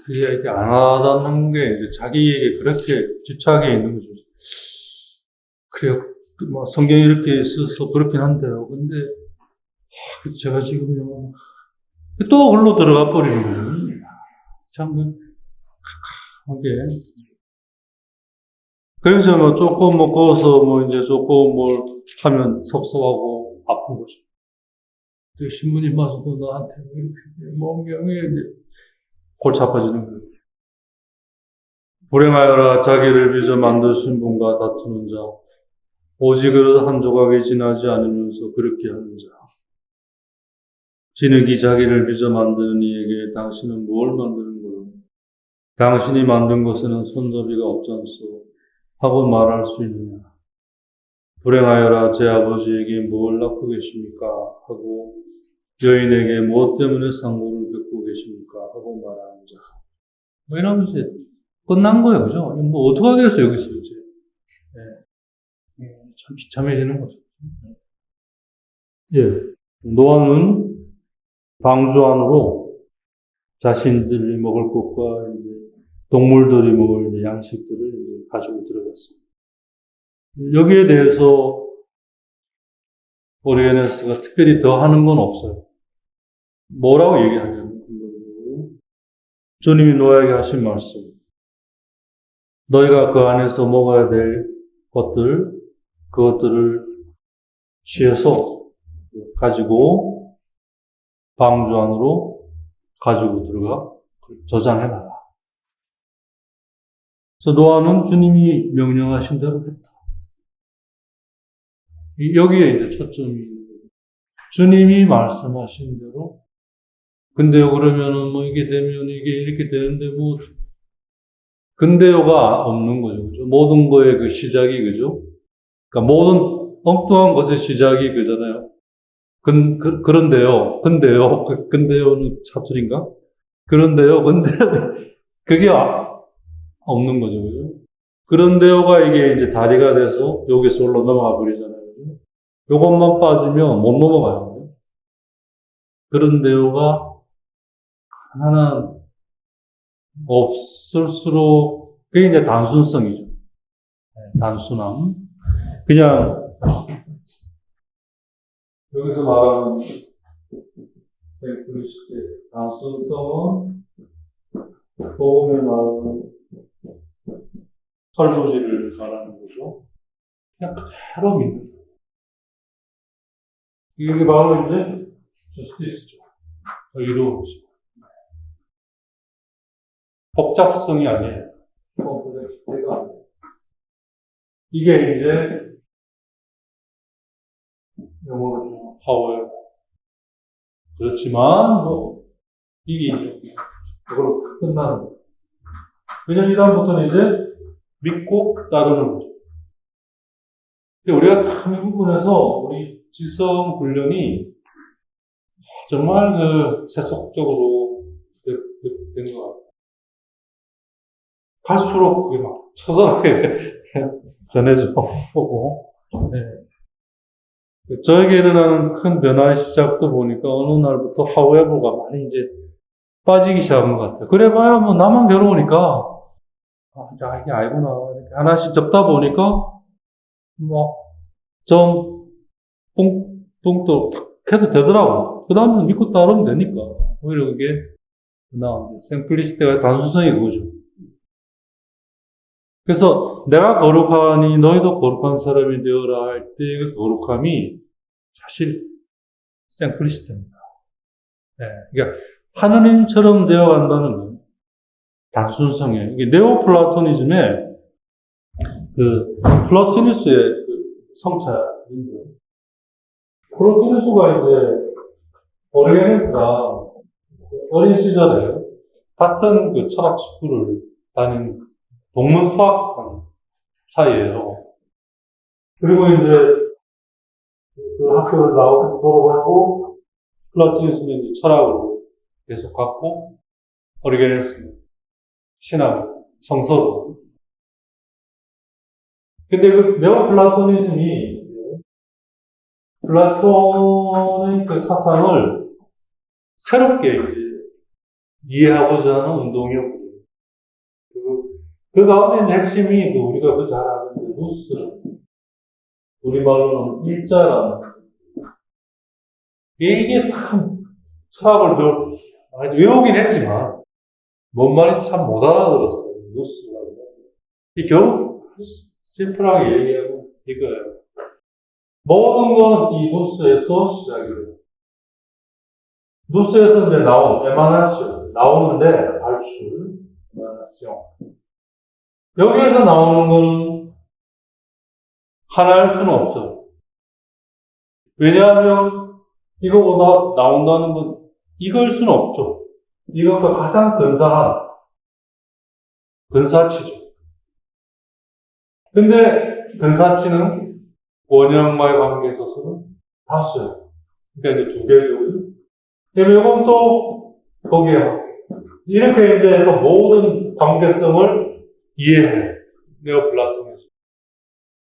그게 이렇게 안 하다는 게 이제 자기에게 그렇게 집착해 있는 거죠. 그래요. 성경이 이렇게 있어서 그렇긴 한데요. 근데 제가 지금요 또 글로 들어가 버리는 거예요. 참 하게. 그래서 조금 거기서 이제 조금 뭘 하면 섭섭하고 아픈 거죠. 신부님마저도 나한테 이렇게 멍경에 골치 아파지는 거예요. 불행하여라 자기를 빚어 만드신 분과 다투는 자, 오직 그릇 한 조각이 지나지 않으면서 그렇게 하는 자. 진흙이 자기를 빚어 만드는 이에게 당신은 뭘 만드는 거요? 당신이 만든 것에는 손잡이가 없잖소 하고 말할 수 있느냐? 불행하여라 제 아버지에게 뭘 낳고 계십니까? 하고 여인에게 무엇 때문에 상고를 겪고 계십니까? 하고 말하는 자. 뭐 이러면 이제 끝난 거예요, 그죠? 뭐 어떻게 하겠어요, 여기서 이제. 참 비참해지는 거죠. 예. 노아는 방주 안으로 자신들이 먹을 것과 이제 동물들이 먹을 이제 양식들을 이제 가지고 들어갔습니다. 여기에 대해서 오리게네스가 특별히 더 하는 건 없어요. 뭐라고 얘기하냐면, 주님이 노아에게 하신 말씀. 너희가 그 안에서 먹어야 될 그것들을 취해서 가지고 방주 안으로 가지고 들어가 저장해놔라. 그래서 노아는 주님이 명령하신 대로 했다. 여기에 이제 초점이 있는 거죠. 주님이 말씀하신 대로. 근데요, 그러면은 뭐 이게 되면 이게 이렇게 되는데 뭐, 근데요가 없는 거죠. 그죠? 모든 거의 그 시작이, 그죠? 그러니까 모든 엉뚱한 것의 시작이 그잖아요. 그런데요, 근데요는 사투리인가? 그런데요, 그게 없는 거죠, 그죠? 그런데요가 이게 이제 다리가 돼서 여기서 올라 넘어가 버리잖아요. 그죠? 요것만 빠지면 못 넘어가요. 그런데요가 하나 없을수록, 그게 이제 단순성이죠. 단순함. 그냥, 여기서 말하는 셀프리스트의 단순성은 복음에 말하는 설도지를 말하는 거죠. 그냥 그대로 믿는 거예요. 이게 바로 이제 주스티스죠. 의로운 거죠. 복잡성이 아니에요. 컴플렉시티가 아니에요. 이게 이제 영어로 파워예요. 그렇지만 뭐 이게 이제 그걸로 끝나는 거예요. 왜냐면 이 다음부터는 이제 믿고 따르는 거죠. 근데 우리가 참 이 부분에서 우리 지성 훈련이 정말 그 세속적으로 된 것 같아요. 갈수록 그게 막 처절하게 전해져 보고, 네. 저에게 일어나는 큰 변화의 시작도 보니까 어느 날부터 하우에버가 많이 이제 빠지기 시작한 것 같아요. 그래봐야 뭐 나만 괴로우니까, 야, 이게 알구나. 이렇게 하나씩 접다 보니까, 뭐, 좀, 뿡또 해도 되더라고. 그 다음은 믿고 따르면 되니까. 오히려 그게, 생플리시티가 단순성이 그거죠. 그래서 내가 거룩하니 너희도 거룩한 사람이 되어라 할 때 그 거룩함이 사실 생플리시티입니다. 네, 그러니까 하느님처럼 되어간다는 건 단순성이에요. 이게 네오플라토니즘의 그 플라토니스의 그 성차인데, 플라토니스가 이제 오리게네스가 어린 시절에 같은 그 철학 스쿨을 다닌 동문 수학한 사이에요. 그리고 이제 그 학교를 나오고 졸업하고 플라토니스는 이제 철학으로 계속 갔고 오리게네스는 신학 성서로. 근데 그 네오플라토니즘이 플라톤의 그 사상을 새롭게 이제 이해하고자 하는 운동이었거든요. 그 가운데 이제 핵심이 우리가 그 잘 아는 루스, 우리말로는 일자라는, 이게 참 철학을 외우긴 했지만 뭔 말인지 참 못 알아들었어요. 루스가. 이 결국 심플하게 얘기하고 이거예요. 모든 건 이 루스에서 시작이에요. 루스에서 이제 나온 에마나시온, 나오는데 발출, 에마나시온. 여기에서 나오는 건 하나일 수는 없죠. 왜냐하면 이거보다 나온다는 건 이걸 수는 없죠. 이것과 가장 근사한 근사치죠. 근데 근사치는 원형과의 관계에 있어서는 다수예요. 그러니까 이제 두 개죠. 그럼 이건 또 거기에 이렇게 이제 해서 모든 관계성을 이해해. 네오플라톤에서.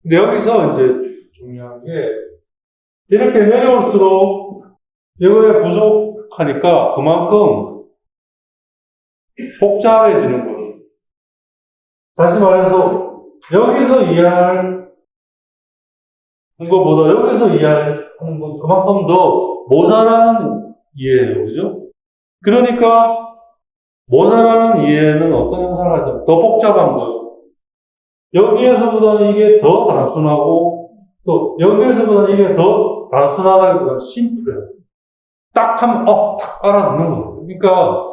근데 여기서 이제 중요한 게 이렇게 내려올수록 이거에 부족하니까 그만큼 복잡해지는 거예요. 다시 말해서 여기서 이해할 것보다 여기서 이해하는 건 그만큼 더 모자라는 이해예요. 그죠? 그러니까 모자라는 이해는 어떤 현상을 하죠? 더 복잡한 거예요. 여기에서보다는 이게 더 단순하고 또 여기에서보다는 이게 더 단순하다기보다는 심플해요. 딱 하면 딱 알아듣는 거예요. 그러니까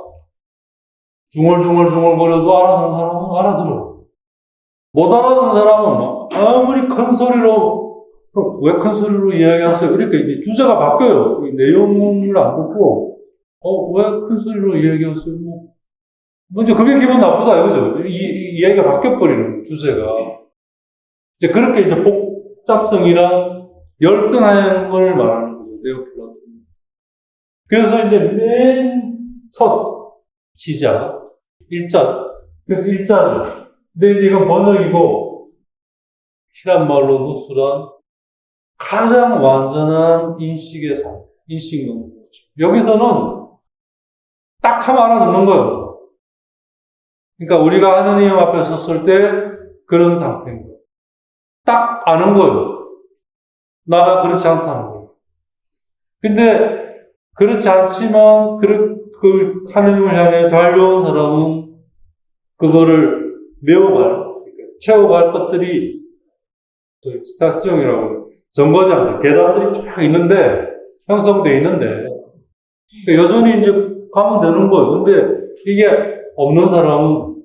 중얼중얼거려도 알아듣는 사람은 알아들어요. 못 알아듣는 사람은 아무리 큰 소리로 왜 큰 소리로 이야기하세요? 이렇게 이제 주제가 바뀌어요. 내용을 안 듣고 왜 큰 소리로 이야기하세요? 먼저 그게 기분 나쁘다 이거죠. 이야기가 바뀌어버리는 주제가. 이제 그렇게 이제 복잡성이란 열등함을 말하는 거죠. 네오플라톤. 그래서 이제 맨 첫 시작, 일자. 그래서 일자죠. 근데 이제 이건 번역이고, 히란 말로 누스란 가장 완전한 인식의 삶, 인식 논문. 여기서는 딱 하면 알아듣는 거예요. 그러니까 우리가 하느님 앞에 섰을 때 그런 상태인 거예요. 딱 아는 거예요. 나가 그렇지 않다는 거예요. 근데 그렇지 않지만 그 하느님을 향해 달려온 사람은 그거를 메워갈, 채워갈 것들이 스타시움이라고 정거장, 계단들이 쫙 있는데 형성되어 있는데 여전히 이제 가면 되는 거예요. 근데 이게 없는 사람은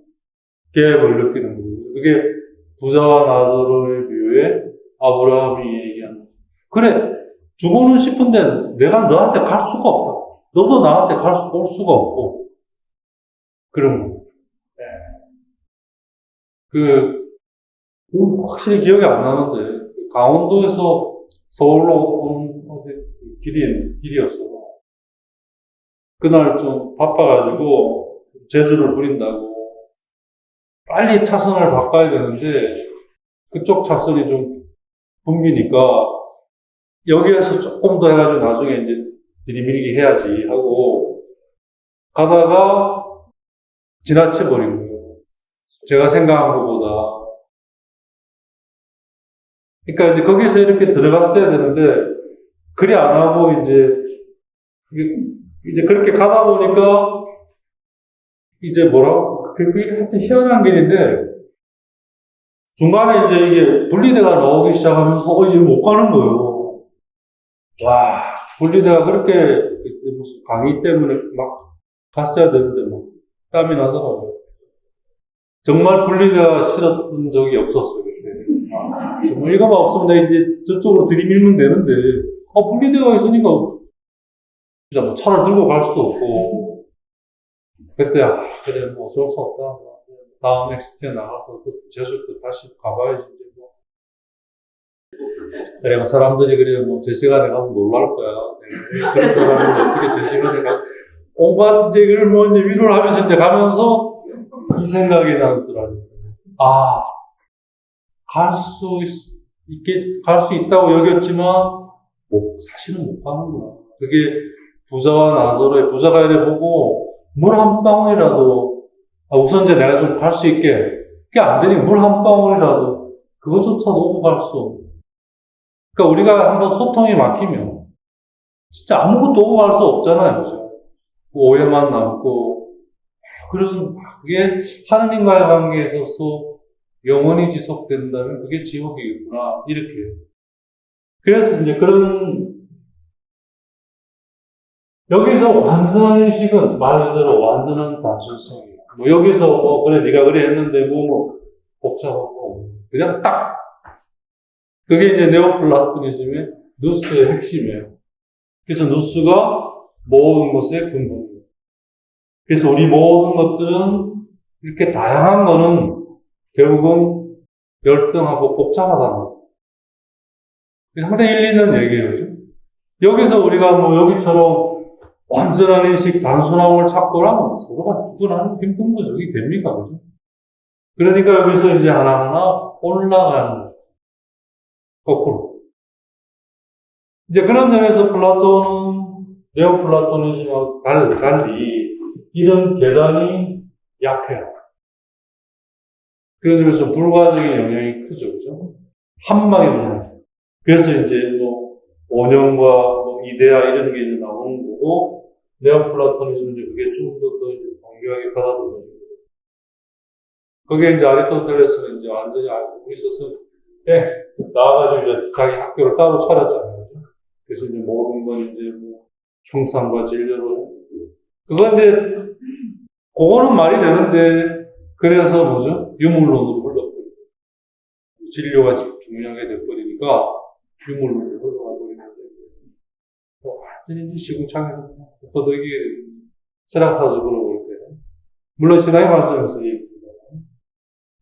계획을 느끼는 거예요. 그게 부자와 나사로의 비유에 아브라함이 얘기하는 그래 죽고는 싶은데 내가 너한테 갈 수가 없다. 너도 나한테 올 수가 없고 그런 거. 확실히 기억이 안 나는데 강원도에서 서울로 온 길이었어. 그날 좀 바빠가지고 제주를 부린다고 빨리 차선을 바꿔야 되는데 그쪽 차선이 좀 붐비니까 여기에서 조금 더 해가지고 나중에 이제 들이밀기 해야지 하고 가다가 지나쳐버린 거예요. 제가 생각한 것보다. 그러니까 이제 거기서 이렇게 들어갔어야 되는데 그리 안 하고 이제 그렇게 가다 보니까 이제 그게 하여튼 희한한 길인데 중간에 이제 이게 분리대가 나오기 시작하면서 이제 못 가는 거예요. 와, 분리대가 그렇게 무슨 강의 때문에 막 갔어야 되는데 막 땀이 나더라고요. 정말 분리대가 싫었던 적이 없었어요. 그때. 정말 이거만 없으면 내가 이제 저쪽으로 들이밀면 되는데 분리대가 있으니까 진짜 뭐 차를 들고 갈 수도 없고 그때 그래 뭐 어쩔 수 없다. 다음 엑스트에 나가서 또 제주도 다시 가봐야지 뭐. 그래 사람들이 그래 뭐 제 시간에 가면 놀랄 거야. 그런 사람은 어떻게 제 시간에 가? 온갖 이제 이걸 뭐 이제 위로를 하면서 이제 가면서 이 생각이 나더라고요. 갈 수 있다고 여겼지만 사실은 못 가는구나. 그게 부자와 나사로의 부자가 이래 보고 물 한 방울이라도 우선 이제 내가 좀 갈 수 있게 그게 안 되니 물 한 방울이라도 그것조차도 오고 갈 수 없고 그러니까 우리가 한번 소통이 막히면 진짜 아무것도 오고 갈 수 없잖아요. 그죠? 오해만 남고 그게 하느님과의 관계에 있어서 영원히 지속된다면 그게 지옥이겠구나 이렇게 그래서 이제 여기서 완전한 인식은 말 그대로 완전한 단순성이에요. 여기서 그래 네가 그래 했는데 복잡하고 그냥 딱 그게 이제 네오플라토니즘의 누스의 핵심이에요. 그래서 누스가 모든 것의 근본입니다. 그래서 우리 모든 것들은 이렇게 다양한 거는 결국은 열등하고 복잡하다는 거예요. 상당히 일리 있는 얘기예요. 그죠? 여기서 우리가 뭐 여기처럼 완전한 인식, 단순함을 찾고라면 서로가 구분하는 힘든 거죠. 이게 됩니까? 그죠? 그러니까 여기서 이제 하나하나 올라가는 거예요. 거꾸로. 이제 그런 점에서 플라톤은, 네오플라토니즘하고 달리 이런 계단이 약해요. 그런 점에서 불가적인 영향이 크죠. 그죠? 한 방에 무너져요. 그래서 이제 뭐, 원형과 뭐 이데아 이런 게 이제 나오는 거고, 네오플라토니즘은 이제 그게 좀 더 강경하게 가다듬어지는 거예요. 그게 이제 아리스토텔레스는 이제 완전히 알고 있어서, 나와가지고 이제 자기 학교를 따로 차렸잖아요. 그죠? 그래서 이제 모든 건 이제 뭐, 형상과 진료로. 그건 이제, 그거는 말이 되는데, 그래서 뭐죠? 유물론으로 흘러버리고, 진료가 중요하게 돼버리니까, 유물론으로 흘러가 버리는데, 완전히 시궁창에서 허덕이게 철학사적으로 볼 때. 물론 신앙의 관점에서 얘기합니다.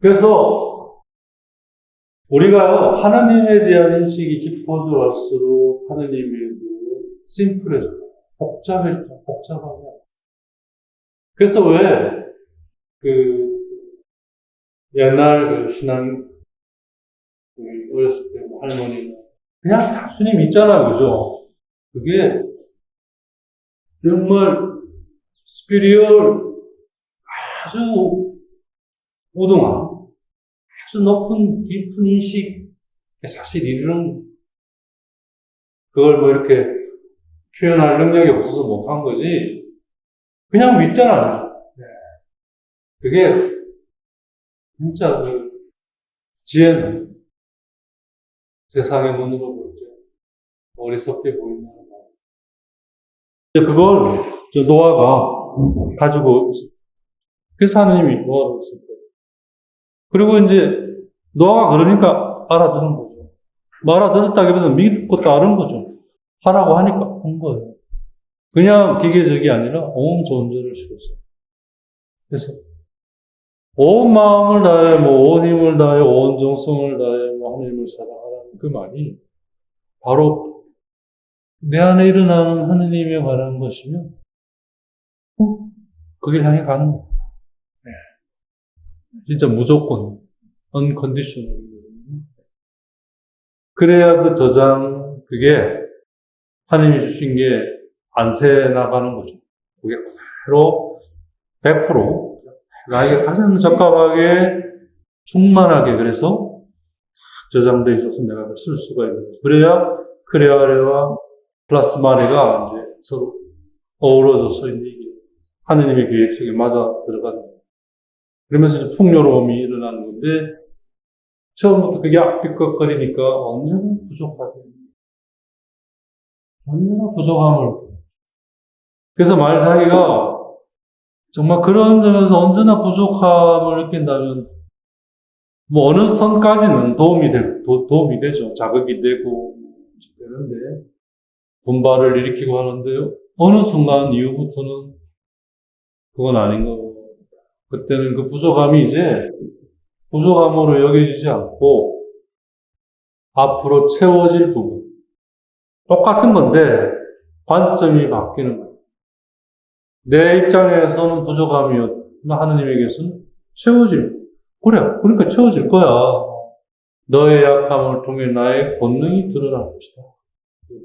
그래서, 우리가요, 하나님에 대한 인식이 깊어져 갈수록 하나님이 심플해져요. 복잡하게. 그래서 왜, 옛날 신앙, 어렸을 때 할머니는 그냥 단순히 믿잖아요. 그죠? 그게 정말 스피리얼 아주 우등한, 아주 높은 깊은 인식, 사실 이런 그걸 뭐 이렇게 표현할 능력이 없어서 못한 거지, 그냥 믿잖아요. 네. 그게 진짜 지혜는 세상의 눈으로 볼 때 어리석게 보인다는 말. 그걸 노아가 가지고 그래서 하나님이 노아를 했을 때. 그리고 이제 노아가 그러니까 알아듣는 거죠. 뭐 알아들었다기보다는 믿고 따른 거죠. 하라고 하니까 한 거예요. 그냥 기계적이 아니라 온 존재를 실어서. 그래서 온 마음을 다해, 뭐 온 힘을 다해, 온 정성을 다해, 뭐 하나님을 사랑하라는 그 말이 바로 내 안에 일어나는 하느님에 관한 것이면 그길 향해 가는 거예요. 네. 진짜 무조건 unconditional. 그래야 그 저장, 그게 하나님이 주신 게 안 새 나가는 거죠. 그게 그대로 100% 나에게 가장 적합하게 충만하게 그래서 저장돼 있어서 내가 쓸 수가 있는 거죠. 그래야 크레아레와 플라스마레가 이제 서로 어우러져서 이제 하느님의 계획 속에 맞아 들어가는 거예요. 그러면서 이제 풍요로움이 일어나는 건데 처음부터 그게 삐걱거리니까 언제나 부족하게. 언제나 부족함을. 그래서 만약 자기가 정말 그런 점에서 언제나 부족함을 느낀다면 뭐 어느 선까지는 도움이 되죠. 자극이 되고 되는데 분발을 일으키고 하는데요. 어느 순간 이후부터는 그건 아닌 거고 그때는 그 부족함이 이제 부족함으로 여겨지지 않고 앞으로 채워질 부분. 똑같은 건데 관점이 바뀌는 거예요. 내 입장에서는 부족함이었지만 하느님에게서는 채워질. 그래, 그러니까 채워질 거야. 너의 약함을 통해 나의 본능이 드러날 것이다.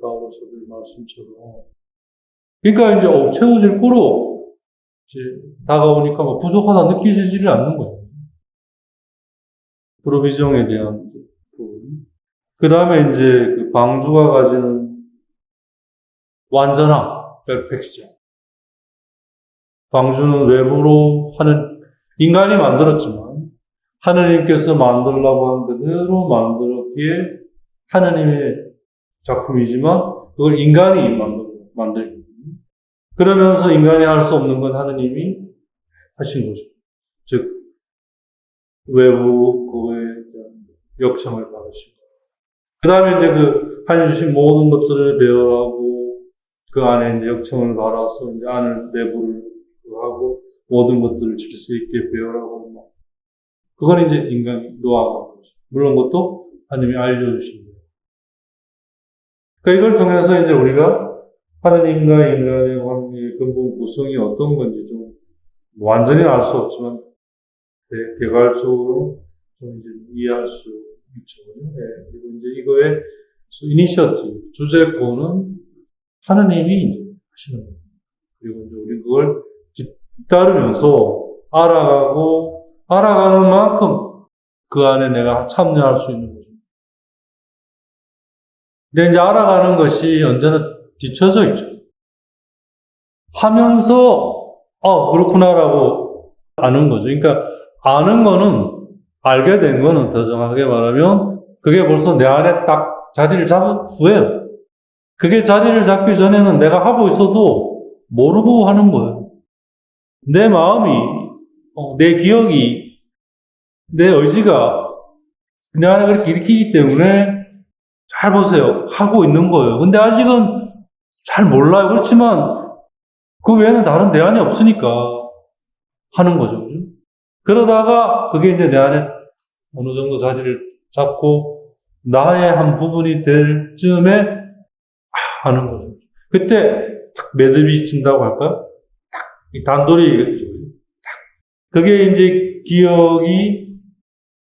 바울서의 말씀처럼. 그러니까 이제 채워질 거로 이제 다가오니까 뭐 부족하다 느껴지지를 않는 거예요. 프로비정에 대한 부분. 그 다음에 이제 그 방주가 가지는 완전한 퍼펙션. 방주는 외부로 인간이 만들었지만 하느님께서 만들라고 한 그대로 만들었기에 하느님의 작품이지만 그걸 인간이 만들고 그러면서 인간이 할 수 없는 건 하느님이 하신 거죠. 즉 외부 그거에 대한 역청을 받으신 거예요. 그 다음에 이제 하나님 주신 모든 것들을 배열하고 그 안에 이제 역청을 갈아서 이제 안을 내부를 하고 모든 것들을 질 수 있게 배우라고 뭐. 그건 이제 인간이 노하우인 거죠. 물론 그것도 하나님이 알려주신 거예요. 그러니까 이걸 통해서 이제 우리가 하나님과 인간의 관계의 근본 구성이 어떤 건지 좀 완전히 알 수 없지만 개괄적으로 좀 이제 이해할 수 있죠. 네. 그리고 이제 이거의 이니셔티브, 주제권은 하나님이 이제 하시는 거예요. 그리고 이제 우리 그걸 따르면서 알아가는 만큼 그 안에 내가 참여할 수 있는 거죠. 근데 이제 알아가는 것이 언제나 뒤쳐져 있죠. 하면서, 그렇구나라고 아는 거죠. 그러니까 아는 거는, 알게 된 거는 더 정확하게 말하면 그게 벌써 내 안에 딱 자리를 잡은 후에요. 그게 자리를 잡기 전에는 내가 하고 있어도 모르고 하는 거예요. 내 마음이, 내 기억이, 내 의지가 내 안에 그렇게 일으키기 때문에 잘 보세요. 하고 있는 거예요. 근데 아직은 잘 몰라요. 그렇지만 그 외에는 다른 대안이 없으니까 하는 거죠. 그러다가 그게 이제 내 안에 어느 정도 자리를 잡고 나의 한 부분이 될 즈음에 하는 거죠. 그때 딱 매듭이 친다고 할까요? 이 단돌이겠죠. 그게 이제 기억이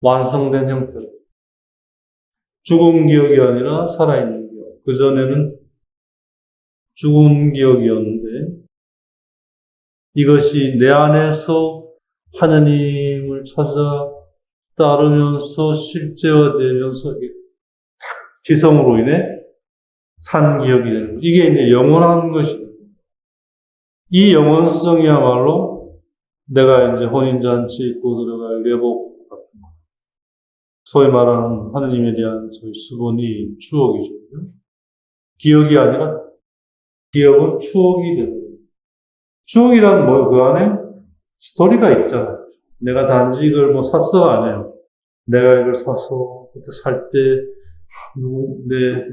완성된 형태로. 죽은 기억이 아니라 살아있는 기억. 그전에는 죽은 기억이었는데 이것이 내 안에서 하나님을 찾아 따르면서 실제화되면서 지성으로 인해 산 기억이 되는 거예요. 이게 이제 영원한 것입니다. 이 영원성이야말로 내가 이제 혼인잔치 입고 들어갈 예복 같은 거. 소위 말하는 하나님에 대한 소위 수본이 추억이죠. 기억이 아니라 기억은 추억이 되는 거예요. 추억이란 뭐 그 안에 스토리가 있잖아요. 내가 단지 이걸 뭐 샀어 안 해요. 내가 이걸 사서 그때 살 때 내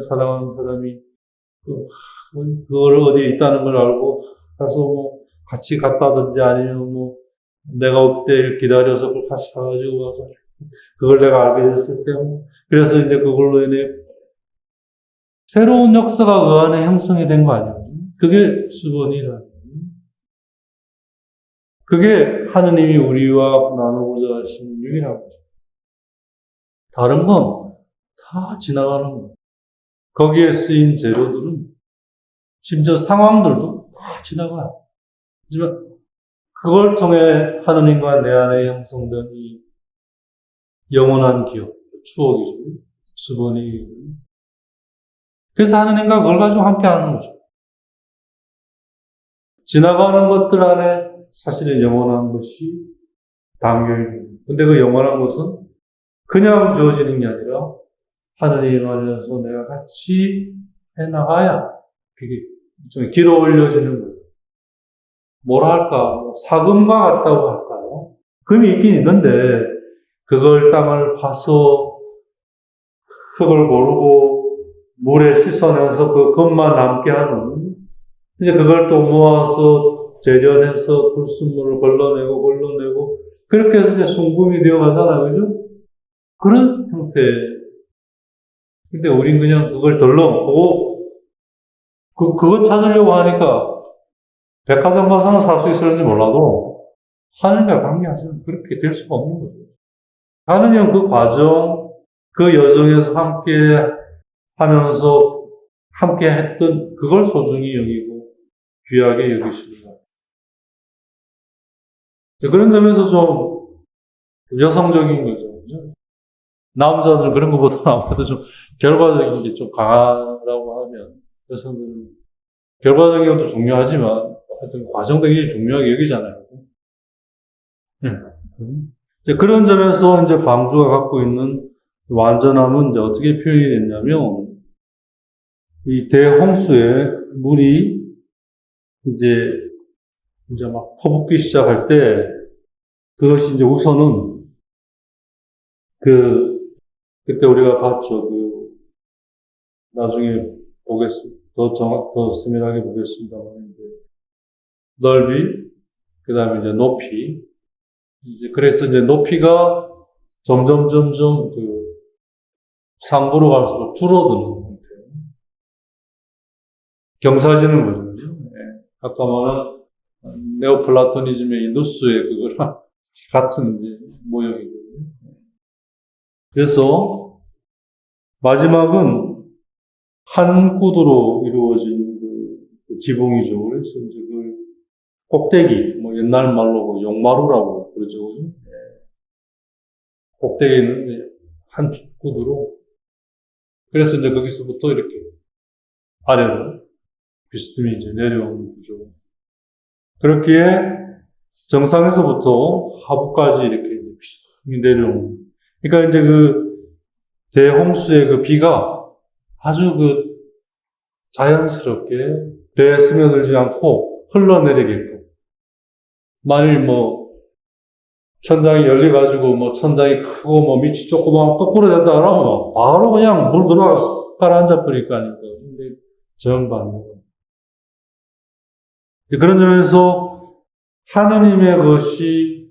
사랑하는 사람이 그걸 어디에 있다는 걸 알고 가서 뭐 같이 갔다든지 아니면 뭐 내가 그때 기다려서 그걸 같이 사가지고 와서 그걸 내가 알게 됐을 때 그래서 이제 그걸로 인해 새로운 역사가 그 안에 형성이 된 거 아니에요. 그게 수본이라는 거예요. 그게 하느님이 우리와 나누고자 하시는 유일한 거죠. 다른 건 다 지나가는 거예요. 거기에 쓰인 재료들은 심지어 상황들도 다 지나가요. 하지만 그걸 통해 하느님과 내 안에 형성된 이 영원한 기억, 추억이죠. 수본이. 그래서 하느님과 그걸 가지고 함께 하는 거죠. 지나가는 것들 안에 사실은 영원한 것이 담겨있는 거예요. 근데 그 영원한 것은 그냥 주어지는 게 아니라 하느님 안에서 내가 같이 해나가야 그게 좀 길어 올려지는 거예요. 뭐라 할까? 사금과 같다고 할까요? 금이 있긴 있는데 그걸 땅을 파서 흙을 고르고 물에 씻어내서 그 금만 남게 하는 이제 그걸 또 모아서 재련해서 불순물을 걸러내고 그렇게 해서 이제 순금이 되어 가잖아요. 그죠? 그런 형태. 근데 우린 그냥 그걸 덜러먹고 그거 찾으려고 하니까 백화점 가서는 살 수 있을지 몰라도 하느님과 관계하시면 그렇게 될 수가 없는 거죠. 하느님은 그 과정, 그 여정에서 함께 하면서 함께 했던 그걸 소중히 여기고 귀하게 여기시는 거예요. 그런 점에서 좀 여성적인 거죠. 남자들은 그런 것보다 아무래도 좀 결과적인 게 좀 강하다고 하면 여성들은 결과적인 것도 중요하지만 하여튼 과정도 굉장히 중요하게 여기잖아요. 이제 그런 점에서 이제 방주가 갖고 있는 완전함은 이제 어떻게 표현이 됐냐면 이 대홍수에 물이 이제 막 퍼붓기 시작할 때 그것이 이제 우선은 그때 우리가 봤죠. 나중에 보겠습니다. 더 세밀하게 보겠습니다만, 이제 넓이, 그 다음에 이제 높이. 그래서 이제 높이가 점점 상부로 갈수록 줄어드는 상태예요. 경사지는 거죠. 네. 아까 말한 네오플라토니즘의 이 누스의 그거랑 같은 모형이거든요. 그래서 마지막은 한 구도로 이루어진 그 지붕이죠. 그래서 이제 그 꼭대기, 옛날 말로 용마루라고 그러죠. 꼭대기는 한 구도로. 그래서 이제 거기서부터 이렇게 아래로 비스듬히 이제 내려오는 구조. 그렇기에 정상에서부터 하부까지 이렇게 비스듬히 내려오는. 그러니까 이제 그 대홍수의 그 비가 아주 자연스럽게 배에 스며들지 않고 흘러내리게끔. 만일 천장이 열려가지고 천장이 크고 밑이 조그만 거꾸로 된다 그러면 바로 그냥 물 들어가 가라앉아버리니까. 근데 정반대. 그런 점에서 하느님의 것이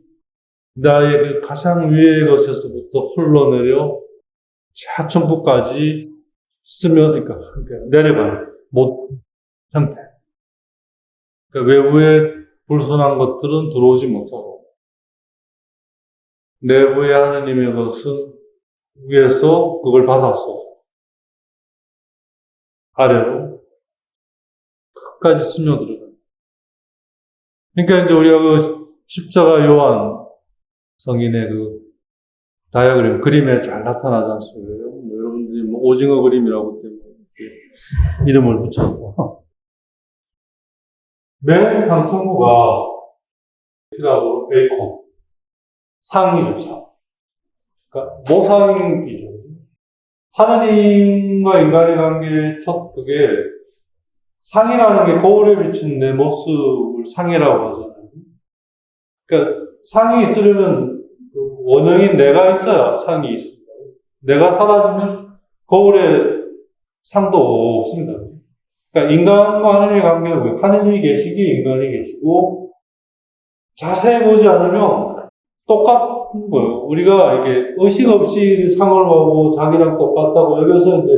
나의 그 가장 위의 것에서부터 흘러내려 하천부까지 그러니까 내려가는 형태. 그러니까 외부에 불순한 것들은 들어오지 못하고 내부의 하느님의 것은 위에서 그걸 받아서 아래로 끝까지 스며들어가요. 그러니까 이제 우리가 그 십자가 요한 성인의 그 다이어그램, 그림에 잘 나타나지 않습니까? 여러분들이 오징어 그림이라고 이름을 붙여서. 맨 상층부가 피라고 베이컨. 상이죠, 상. 그러니까 모상이죠. 하느님과 인간의 관계의 그게 상이라는 게 거울에 비친 내 모습을 상이라고 하잖아요. 그러니까 상이 있으려면 원형인 내가 있어야 상이 있습니다. 내가 사라지면 거울에 상도 없습니다. 그러니까 인간과 하느님의 관계는 하느님이 계시기에 인간이 계시고 자세히 보지 않으면 똑같은 거예요. 우리가 이게 의식 없이 상을 보고 자기랑 똑같다고 여기서 이제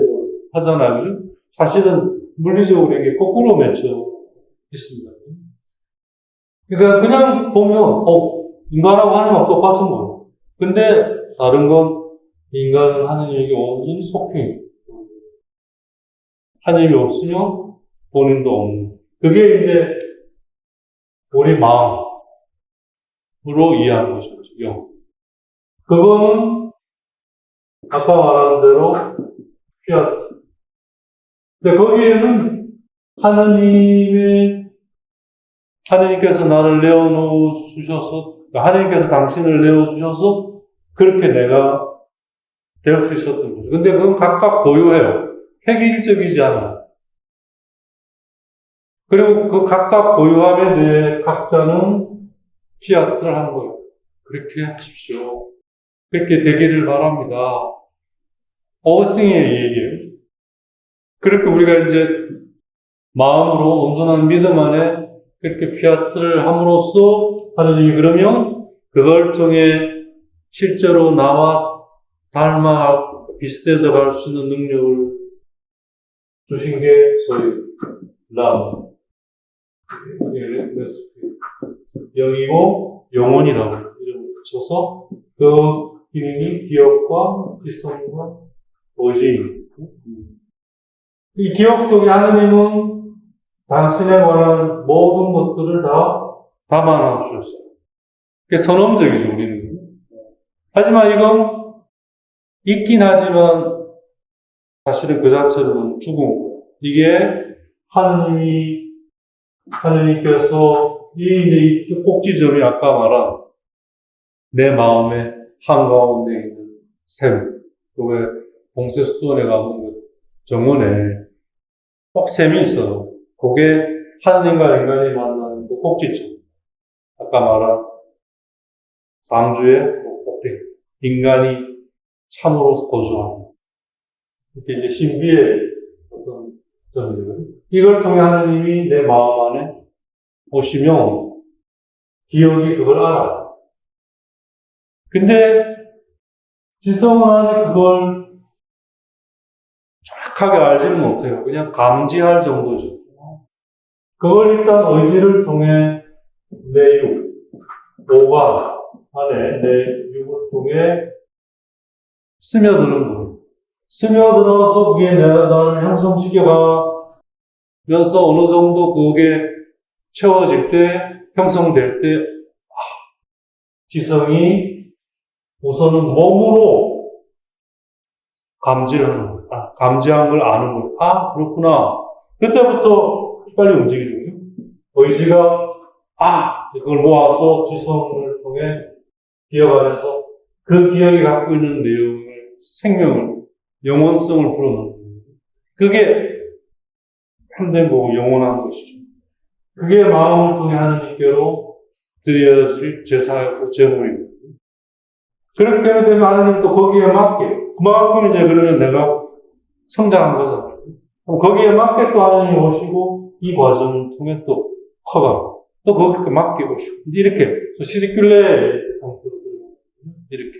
하잖아요. 그죠? 사실은 물리적으로 이게 거꾸로 맺혀 있습니다. 그러니까 그냥 보면 인간하고 하느님하고 똑같은 거예요. 근데 다른 건 인간은 하느님에게 온전히 속해 있는 거예요. 하느님이 없으면 본인도 없는. 그게 이제 우리 마음으로 이해하는 것이죠. 영. 그거는 아까 말한 대로 피아트. 근데 거기에는 하느님께서 나를 내어놓으셔서, 하느님께서 당신을 내어주셔서 그렇게 내가 될 수 있었던 거죠. 근데 그건 각각 고유해요. 획일적이지 않아요. 그리고 그 각각 고유함에 대해 각자는 피아트를 하는 거예요. 그렇게 하십시오. 그렇게 되기를 바랍니다. 어거스틴의 얘기예요. 그렇게 우리가 이제 마음으로 온전한 믿음 안에 그렇게 피아트를 함으로써 하느님이 그러면 그걸 통해 실제로 나와 닮아 비슷해져 갈 수 있는 능력을 주신 게 소위 람, 영이고 영혼이라고 이름을 붙여서 그 기능이 기억과 기성과 의지. 이 기억 속에 하느님은 당신에 관한 모든 것들을 다 담아놔 주셨어요. 그게 선언적이죠, 우리는. 하지만 이건 있긴 하지만 사실은 그 자체로는 죽은 거예요. 이게 하느님께서 이 꼭지점이 아까 말한 내 마음의 한가운데 있는 샘. 왜 봉쇄수도원에 가면 정원에 꼭 샘이 있어요. 그게 하느님과 인간이 만나는 그 꼭지점. 아까 말한 방주의 꼭대기. 인간이 참으로 거주하는. 이게 이제 신비의 어떤 점이거든요. 이걸 통해 하나님이 내 마음 안에 오시면 기억이 그걸 알아. 근데 지성은 아직 그걸 정확하게 알지는 못해요. 그냥 감지할 정도죠. 그걸 일단 의지를 통해 내 육, 노관 안에 내 육을 통해 스며드는 거예요. 스며들어서 그게 나를 형성시켜가면서 어느 정도 그게 채워질 때, 형성될 때, 지성이 우선은 몸으로 감지를 하는 거예요. 감지한 걸 아는 거예요. 그렇구나. 그때부터 빨리 움직이거든요. 의지가, 그걸 모아서 지성을 통해 기억하면서 그 기억이 갖고 있는 내용을, 생명을, 영원성을 불어넣는 거예요. 그게 현대보고 영원한 것이죠. 그게 마음을 통해 하나님께로 드려질 제사였고 제물이고. 그렇게 되면 하나님 또 거기에 맞게, 그만큼 이제 그러면 내가 성장한 거잖아요. 그럼 거기에 맞게 또 하나님이 오시고 이 과정을 통해 또 커가고 또 거기에 맞게 오시고 이렇게 시리큘레 상태로 들어가거든요. 이렇게.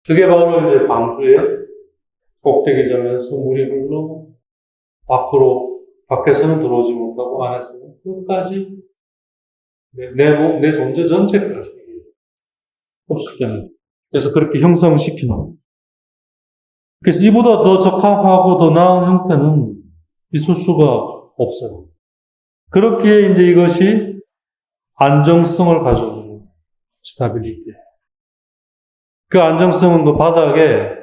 그게 바로 이제 방주의 꼭대기점에서 물이 흘러 밖에서는 들어오지 못하고 안에서는 끝까지 내 존재 전체까지 흡수되는. 그래서 그렇게 형성시키는. 그래서 이보다 더 적합하고 더 나은 형태는 있을 수가 없어요. 그렇게 이제 이것이 안정성을 가져오는 스타빌리티. 그 안정성은 그 바닥에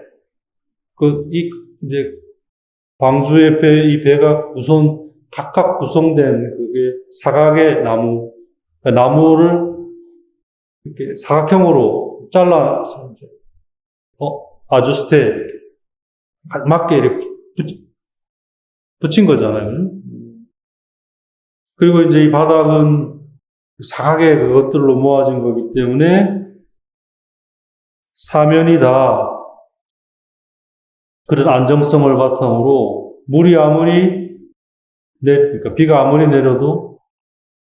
이제 방주의 이 배가 각각 구성된 그게 사각의 나무를 이렇게 사각형으로 잘라서 아주스테 맞게 이렇게 붙인 거잖아요. 그리고 이제 이 바닥은 사각의 그것들로 모아진 거기 때문에 사면이 다 그런 안정성을 바탕으로 물이 아무리 그러니까 비가 아무리 내려도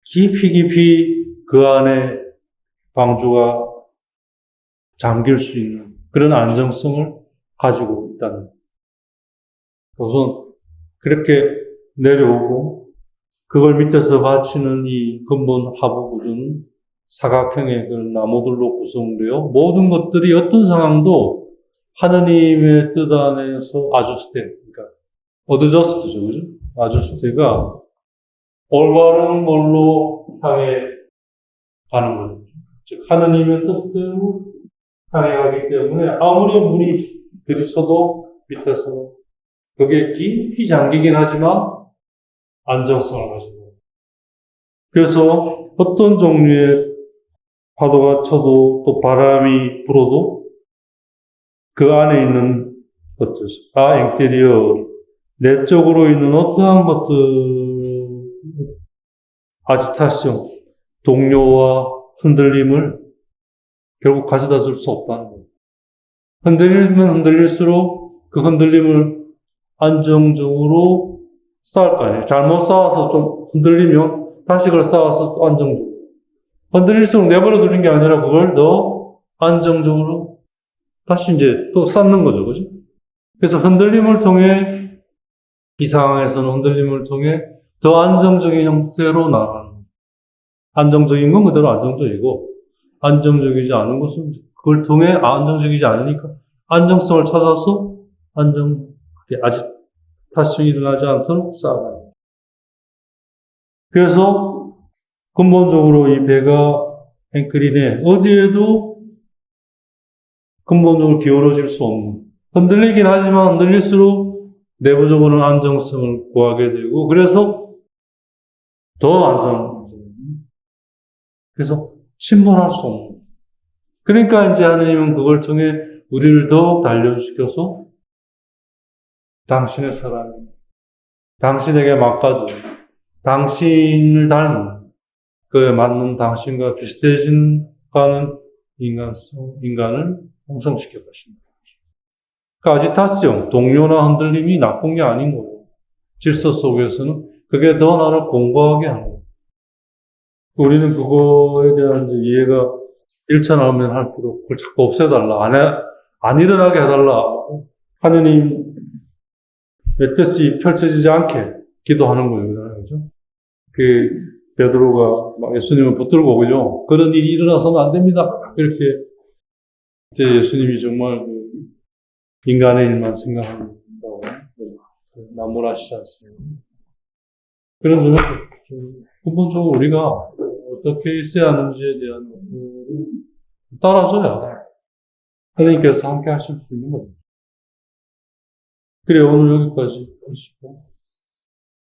깊이 그 안에 방주가 잠길 수 있는 그런 안정성을 가지고 있다는. 우선 그렇게 내려오고 그걸 밑에서 받치는 이 근본 하부 구조는 사각형의 그런 나무들로 구성되어 모든 것들이 어떤 상황도 하느님의 뜻 안에서 아주스테, 그러니까 어드저스트죠, 그죠? 아주스테가 올바른 걸로 향해 가는 거죠. 즉 하느님의 뜻대로 향해 가기 때문에 아무리 물이 들이쳐도 밑에서 그게 깊이 잠기긴 하지만 안정성을 가지고. 그래서 어떤 종류의 파도가 쳐도 또 바람이 불어도 그 안에 있는 것들, 인테리어, 내적으로 있는 어떠한 것들, 아지타시온, 동요와 흔들림을 결국 가져다 줄 수 없다는 거예요. 흔들리면 흔들릴수록 그 흔들림을 안정적으로 쌓을 거 아니에요. 잘못 쌓아서 좀 흔들리면 다시 그걸 쌓아서 또 안정적으로. 흔들릴수록 내버려 두는 게 아니라 그걸 더 안정적으로 다시 이제 또 쌓는 거죠. 그죠? 그래서 흔들림을 통해, 이 상황에서는 흔들림을 통해 더 안정적인 형태로 나가는. 안정적인 건 그대로 안정적이고, 안정적이지 않은 것은 그걸 통해 안정적이지 않으니까 안정성을 찾아서 아지타시온이 일어나지 않도록 쌓아가는. 그래서 근본적으로 이 배가 앵크린에 어디에도 근본적으로 기울어질 수 없는, 흔들리긴 하지만 흔들릴수록 내부적으로는 안정성을 구하게 되고, 그래서 더 그래서 침몰할 수 없는. 그러니까 이제 하나님은 그걸 통해 우리를 더욱 단련시켜서 당신의 사랑, 당신에게 맡겨줘, 당신을 닮은, 그에 맞는 당신과 비슷해진 가는 인간을 형성시켜 가십니다. 그 아지타시온, 동요나 흔들림이 나쁜 게 아닌 거예요. 질서 속에서는 그게 더 나를 공고하게 하는 거예요. 우리는 그거에 대한 이제 이해가 일천하면 할수록 그걸 자꾸 없애달라. 안 일어나게 해달라. 하느님 내 뜻이 펼쳐지지 않게 기도하는 거예요. 그죠? 그, 베드로가 막 예수님을 붙들고 오죠. 그런 일이 일어나서는 안 됩니다. 이렇게, 이제 예수님이 정말 그 인간의 일만 생각한다고 나무라시지 않습니까? 그런 점에서 좀 근본적으로 우리가 어떻게 있어야 하는지에 대한 것들을 따라줘야 하나님께서 함께 하실 수 있는 거죠. 그래, 오늘 여기까지 하시고.